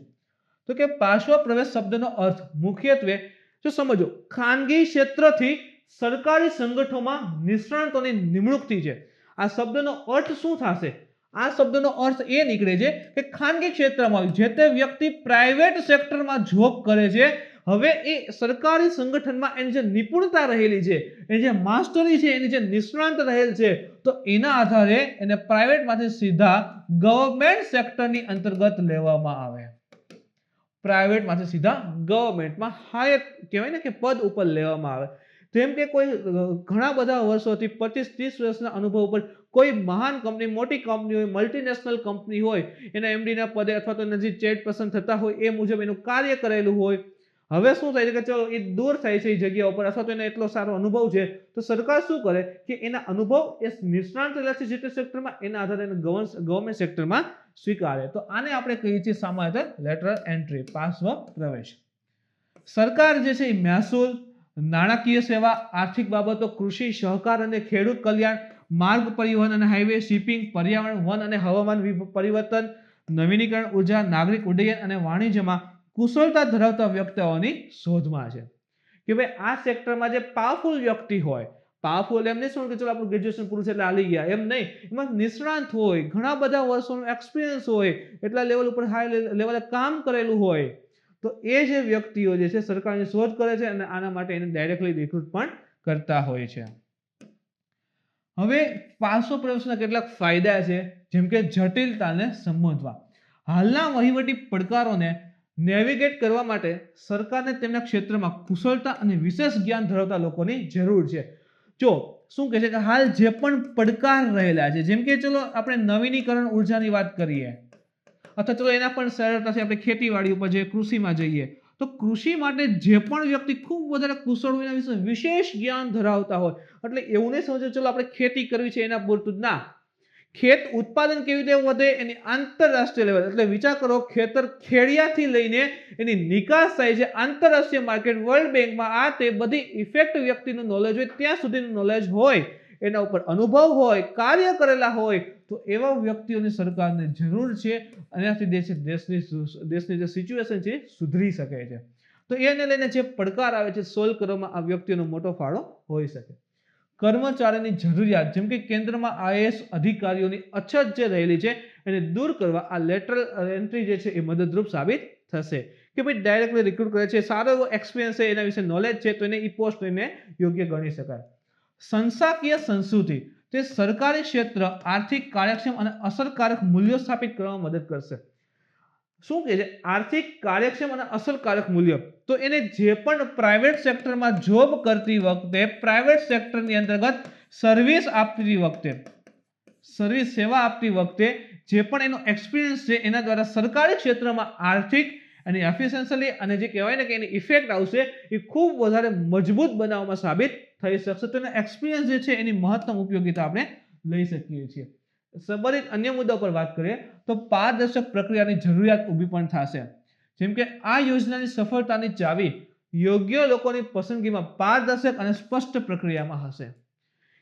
તો કે પાર્શ્વ પ્રવેશ શબ્દનો અર્થ મુખ્યત્વે જો સમજો ખાનગી ક્ષેત્રથી સરકારી સંગઠનોમાં નિષ્ણાતોની નિમણૂકથી છે. આ શબ્દનો અર્થ શું થશે? આ શબ્દનો અર્થ એ નીકળે છે કે ખાનગી ક્ષેત્રમાં જે તે વ્યક્તિ પ્રાઇવેટ સેક્ટરમાં જોબ કરે છે, હવે એ સરકારી સંગઠનમાં એની જે નિપુણતા રહેલી છે, એની જે માસ્ટરી છે, એની જે નિષ્ણાંત રહેલ છે, તો એના આધારે એને પ્રાઇવેટમાંથી સીધા ગવર્મેન્ટ સેક્ટરની અંતર્ગત લેવામાં આવે. પ્રાઇવેટમાંથી સીધા ગવર્મેન્ટમાં હાયર કહેવાય ને કે પદ ઉપર લેવામાં આવે. જેમ કે કોઈ ઘણા બધા વર્ષોથી 25-30 વર્ષના અનુભવ ઉપર કોઈ મહાન કંપની, મોટી કંપની હોય, મલ્ટીનેશનલ કંપની હોય, એના એમડીના પદે અથવા તો એના જે ચેટ પસંદ થતા હોય એ મુજબ એનું કાર્ય કરેલું હોય. હવે શું થાય છે કે ચલો એ દૂર થાય છે એ જગ્યા ઉપર, અથવા તો એને એટલો સારો અનુભવ છે, તો સરકાર શું કરે કે એના અનુભવ એ નિષ્ણાંત રહેલા છે જે તે સેક્ટરમાં, એના આધારે એને ગવર્મેન્ટ સેક્ટરમાં સ્વીકારે. તો આને આપણે કહીએ છીએ સામાન્ય લેટરલ એન્ટ્રી, પાર્શ્વ પ્રવેશ. સરકાર જે છે એ મહેસૂલ, નાણાકીય સેવા, આર્થિક બાબતો, કૃષિ, સહકાર અને ખેડૂત કલ્યાણ, માર્ગ પરિવહન અને હાઈવે, શિપિંગ, પર્યાવરણ, વન અને હવામાન પરિવર્તન, નવીનીકરણ ઉર્જા, નાગરિક ઉડ્ડયન અને વાણિજ્યમાં કુશળતા ધરાવતા વ્યક્તિઓની શોધમાં છે. કે ભાઈ આ સેક્ટરમાં જે પાવરફુલ વ્યક્તિ હોય, પાવરફુલ એમ નહીં શું કે ચલો આપણું ગ્રેજ્યુએશન પૂરું છે એટલે હાલી ગયા, એમ નહીં. એમાં નિષ્ણાંત હોય, ઘણા બધા વર્ષોનો એક્સપિરિયન્સ હોય, એટલા લેવલ ઉપર હાઈ લેવલે કામ કરેલું હોય, તો એ જે વ્યક્તિઓ જે છે સરકારની શોધ કરે છે અને આના માટે એને ડાયરેક્ટલી રિક્રુટ પણ કરતા હોય છે. હવે પાર્શ્વ પ્રવેશના કેટલાક ફાયદા છે, જેમ કે જટિલતાને સમજવા. હાલના વહીવટી પડકારોને નેવિગેટ કરવા માટે સરકારને તેમના ક્ષેત્રમાં કુશળતા અને વિશેષ જ્ઞાન ધરાવતા લોકોની જરૂર છે. જો શું કહે છે કે હાલ જે પણ પડકાર રહેલા છે, જેમ કે ચલો આપણે નવીનીકરણ ઉર્જાની વાત કરીએ, અથવા ચલો એના પણ સરળતાથી આપણે ખેતીવાડી ઉપર જઈએ, કૃષિમાં જઈએ, તો કૃષિ માટે જે પણ વ્યક્તિ ખૂબ વધારે કુશળ હોય, એના વિશે વિશેષ જ્ઞાન ધરાવતા હોય. એટલે એવું નહીં સમજો ચલો આપણે ખેતી કરવી છે એના પૂરતું જ ના, ખેત ઉત્પાદન કેવી રીતે વધે એની આંતરરાષ્ટ્રીય લેવલ, એટલે વિચાર કરો ખેતર ખેડિયાથી લઈને એની નિકાસ થાય છે આંતરરાષ્ટ્રીય માર્કેટ, વર્લ્ડ બેંકમાં, આ તે બધી ઇફેક્ટ વ્યક્તિનું નોલેજ હોય, ત્યાં સુધીનું નોલેજ હોય, એના ઉપર અનુભવ હોય, કાર્ય કરેલા હોય, તો એવા વ્યક્તિઓની સરકારને જરૂર છે. એનાથી દેશની જે સિચ્યુએશન છે સુધરી શકે છે. તો એને લઈને જે પડકાર આવે છે સોલ્વ કરવામાં આ વ્યક્તિનો મોટો ફાળો હોઈ શકે. કર્મચારીની જરૂરિયાત, જેમ કે કેન્દ્રમાં આઈએએસ અધિકારીઓની અછત જે રહેલી છે એને દૂર કરવા આ લેટરલ એન્ટ્રી જે છે એ મદદરૂપ સાબિત થશે. કે ભાઈ ડાયરેક્ટલી રિક્રુટ કરે છે, સારો એવો એક્સપિરિયન્સ છે, એના વિશે નોલેજ છે, તો એને એ પોસ્ટ એને યોગ્ય ગણી શકાય. સંસ્થાકીય સંસ્કૃતિ, તે સરકારી ક્ષેત્ર આર્થિક કાર્યક્ષમ અને અસરકારક મૂલ્યો સ્થાપિત કરવામાં મદદ કરશે. શું કહે છે? આર્થિક કાર્યક્ષમ અને અસરકારક મૂલ્ય. તો એને જે પણ પ્રાઇવેટ સેક્ટરમાં જોબ કરતી વખતે, પ્રાઇવેટ સેક્ટરની અંતર્ગત સર્વિસ આપતી વખતે, સેવા આપતી વખતે જે પણ એનો એક્સપિરિયન્સ છે એના દ્વારા સરકારી ક્ષેત્રમાં આર્થિક એની એફિશિયન્સી અને જે કહેવાય ને કે એની ઇફેક્ટ આવશે એ ખૂબ વધારે મજબૂત બનાવવામાં સાબિત થઈ શકશે. તો એનો એક્સપિરિયન્સ જે છે એની મહત્તમ ઉપયોગિતા આપણે લઈ શકીએ છીએ. સંબંધિત અન્ય મુદ્દા પર વાત કરીએ તો પારદર્શક પ્રક્રિયાની જરૂરિયાત ઊભી પણ થશે. જેમ કે આ યોજનાની સફળતાની ચાવી યોગ્ય લોકોની પસંદગીમાં પારદર્શક અને સ્પષ્ટ પ્રક્રિયામાં હશે.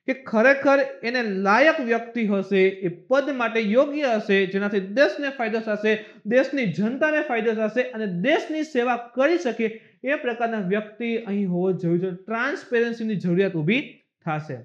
કે ખરેખર એને લાયક વ્યક્તિ હશે, એ પદ માટે યોગ્ય હશે, જેનાથી દેશને ફાયદો થશે, દેશની જનતાને ફાયદો થશે અને દેશની સેવા કરી શકે એ પ્રકારના વ્યક્તિ અહીં હોવો જોઈએ. ટ્રાન્સપેરન્સીની જરૂરિયાત ઊભી થશે.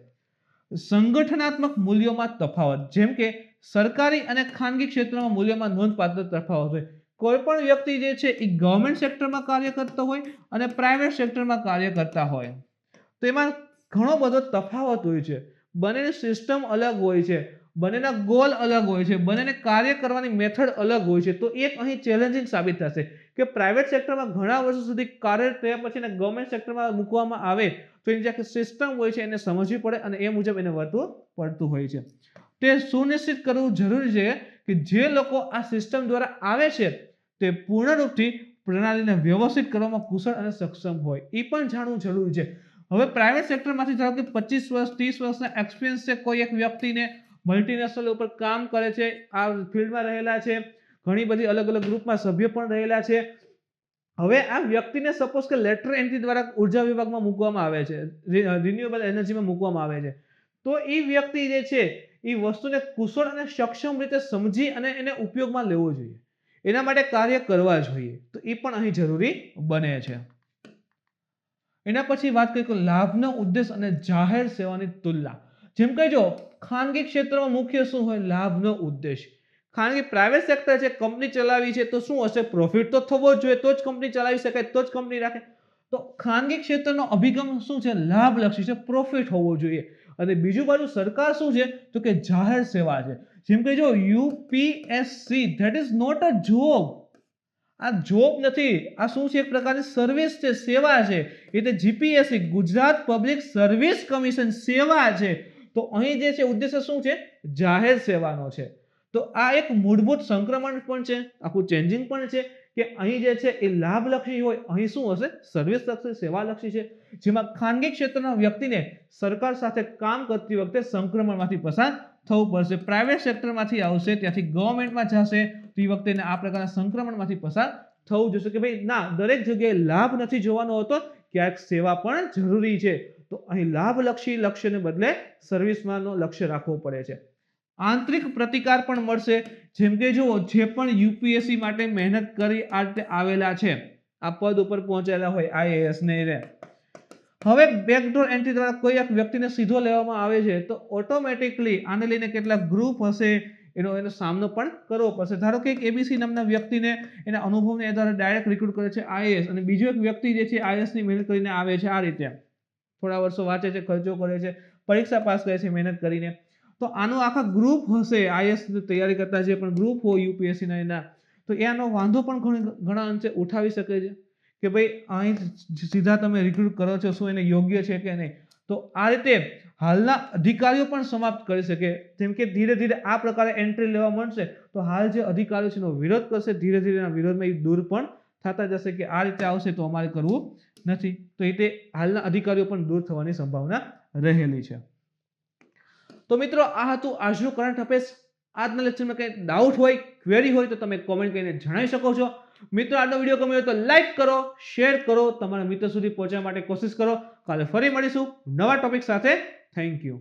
સંગઠનાત્મક મૂલ્યોમાં તફાવત, જેમ કે સરકારી અને ખાનગી ક્ષેત્રમાં મૂલ્યોમાં નોંધપાત્ર તફાવત હોય. કોઈ પણ વ્યક્તિ જે છે એ ગવર્મેન્ટ સેક્ટરમાં કાર્ય કરતો હોય અને પ્રાઇવેટ સેક્ટરમાં કાર્ય કરતા હોય તો એમાં ઘણો બધો તફાવત હોય છે. બંનેની સિસ્ટમ અલગ હોય છે, બંનેના ગોલ અલગ હોય છે, બંનેને કાર્ય કરવાની મેથડ અલગ હોય છે. તો એક અહીં ચેલેન્જિંગ સાબિત થશે કે પ્રાઇવેટ સેક્ટરમાં ઘણા વર્ષો સુધી કાર્યરત થયા પછી એને ગવર્મેન્ટ સેક્ટરમાં મૂકવામાં આવે તો એની જે સિસ્ટમ હોય છે એને સમજવી પડે અને એ મુજબ એને વર્તવું પડતું હોય છે. તે સુનિશ્ચિત કરવું જરૂરી છે કે જે લોકો આ સિસ્ટમ દ્વારા આવે છે તે પૂર્ણરૂપથી પ્રણાલીને વ્યવસ્થિત કરવામાં કુશળ અને સક્ષમ હોય, એ પણ જાણવું જરૂરી છે. હવે પ્રાઇવેટ સેક્ટરમાંથી ધારો કે 25 વર્ષ 30 વર્ષના એક્સપિરિયન્સ છે કોઈ એક વ્યક્તિને, મલ્ટીનેશનલ ઉપર કામ કરે છે, આ ફિલ્ડમાં રહેલા છે, ઘણી બધી અલગ અલગ ગ્રુપમાં સભ્ય પણ રહેલા છે. હવે આ વ્યક્તિને સપોઝ કે લેટર એન્ટ્રી દ્વારા ઉર્જા વિભાગમાં મૂકવામાં આવે છે, રિન્યુએબલ એનર્જીમાં મૂકવામાં આવે છે, તો એ વ્યક્તિ જે છે એ વસ્તુને કુશળ અને સક્ષમ રીતે સમજી અને એને ઉપયોગમાં લેવો જોઈએ, એના માટે કાર્ય કરવા જોઈએ. તો એ પણ અહીં જરૂરી બને છે. એના પછી વાત કરીએ તો લાભનો ઉદ્દેશ અને જાહેર સેવાની તુલના. જેમ કે જો ખાનગી ક્ષેત્રમાં મુખ્ય શું હોય? લાભનો ઉદ્દેશ. ખાનગી પ્રાઇવેટ સેક્ટર છે, કંપની ચલાવી છે તો શું હશે? પ્રોફિટ તો થવો જ જોઈએ, તો જ કંપની ચલાવી શકાય, તો જ કંપની રાખે. તો ખાનગી ક્ષેત્રનો અભિગમ શું છે? લાભલક્ષી છે, પ્રોફિટ હોવો જોઈએ. અને બીજું બાજુ સરકાર શું છે? તો કે જાહેર સેવા છે. જેમ કે જો UPSC, that is not a job. આ જોબ નથી, આ શું છે? એક પ્રકારની સર્વિસ છે, સેવા છે. એટલે GPSC, Gujarat public service commission સેવા છે. તો અહીં જે છે ઉદ્દેશ્ય શું છે? જાહેર સેવાનો છે. તો આ એક મૂળભૂત સંક્રમણ પણ છે, આખું ચેન્જિંગ પણ છે કે અહીં જે છે એ લાભલક્ષી હોય, અહીં શું હશે? સર્વિસ લક્ષી, સેવાલક્ષી છે. જેમાં ખાનગી ક્ષેત્રના વ્યક્તિને સરકાર સાથે કામ કરતી વખતે સંક્રમણમાંથી પસાર થવું પડશે. પ્રાઇવેટ સેક્ટરમાંથી આવશે, ત્યાંથી ગવર્મેન્ટમાં જશે, તો એ વખતે આ પ્રકારના સંક્રમણમાંથી પસાર થવું જોશે કે ભાઈ ના, દરેક જગ્યાએ લાભ નથી જોવાનો હોતો, ક્યાંક સેવા પણ જરૂરી છે. તો અહીં લાભલક્ષી લક્ષ્યને બદલે સર્વિસમાંનો લક્ષ્ય રાખવો પડે છે. આંતરિક પ્રતિકાર પણ મળશે. જેમ કે જુઓ, જે પણ યુપીએસસી માટે મહેનત કરી આ રીતે આવેલા છે, આ પદ ઉપર પહોંચેલા હોય, આઈએએસ ને રે, હવે બેકડોર એન્ટ્રી દ્વારા કોઈ એક વ્યક્તિને સીધો લેવામાં આવે છે તો ઓટોમેટિકલી આને લઈને કેટલાક ગ્રુપ હશે, એનો સામનો પણ કરવો પડશે. ધારો કે એક એબીસી નામના વ્યક્તિને એના અનુભવને આધારે ડાયરેક્ટ રિક્રુટ કરે છે આઈએએસ, અને બીજો એક વ્યક્તિ જે છે આઈએએસ ની મહેનત કરીને આવે છે, આ રીતે થોડા વર્ષો વાંચે છે, ખર્ચો કરે છે, પરીક્ષા પાસ કરે છે મહેનત કરીને. તો આનો આખા ગ્રુપ હશે, આઈએએસ તૈયારી કરતા જે પણ ગ્રુપ હોય યુપીએસસી ના એના, તો એનો વાંધો પણ ઘણા અંશે ઉઠાવી શકે છે કે ભાઈ અહીં સીધા તમે રિક્રુટ કરો છો, શું એને યોગ્ય છે કે નહીં. તો આ રીતે હાલના અધિકારીઓ પણ સમાપ્ત કરી શકે. જેમ કે ધીરે ધીરે આ પ્રકારે એન્ટ્રી લેવા મળશે તો હાલ જે અધિકારીઓ છે એનો વિરોધ કરશે, ધીરે ધીરે એના વિરોધમાં એ દૂર પણ થતા જશે કે આ રીતે આવશે તો અમારે કરવું નથી. તો એ રીતે હાલના અધિકારીઓ પણ દૂર થવાની સંભાવના રહેલી છે. તો મિત્રો, આ હતું આજનું કરંટ અફેર્સ. આજના લેક્ચરમાં કંઈ ડાઉટ હોય, ક્વેરી હોય તો તમે કોમેન્ટ કરીને જણાવી શકો છો. મિત્રો, આજનો વિડીયો ગમ્યો હોય તો લાઈક કરો, શેર કરો, તમારા મિત્રો સુધી પહોંચવા માટે કોશિશ કરો. કાલે ફરી મળીશું નવા ટોપિક સાથે. Thank you.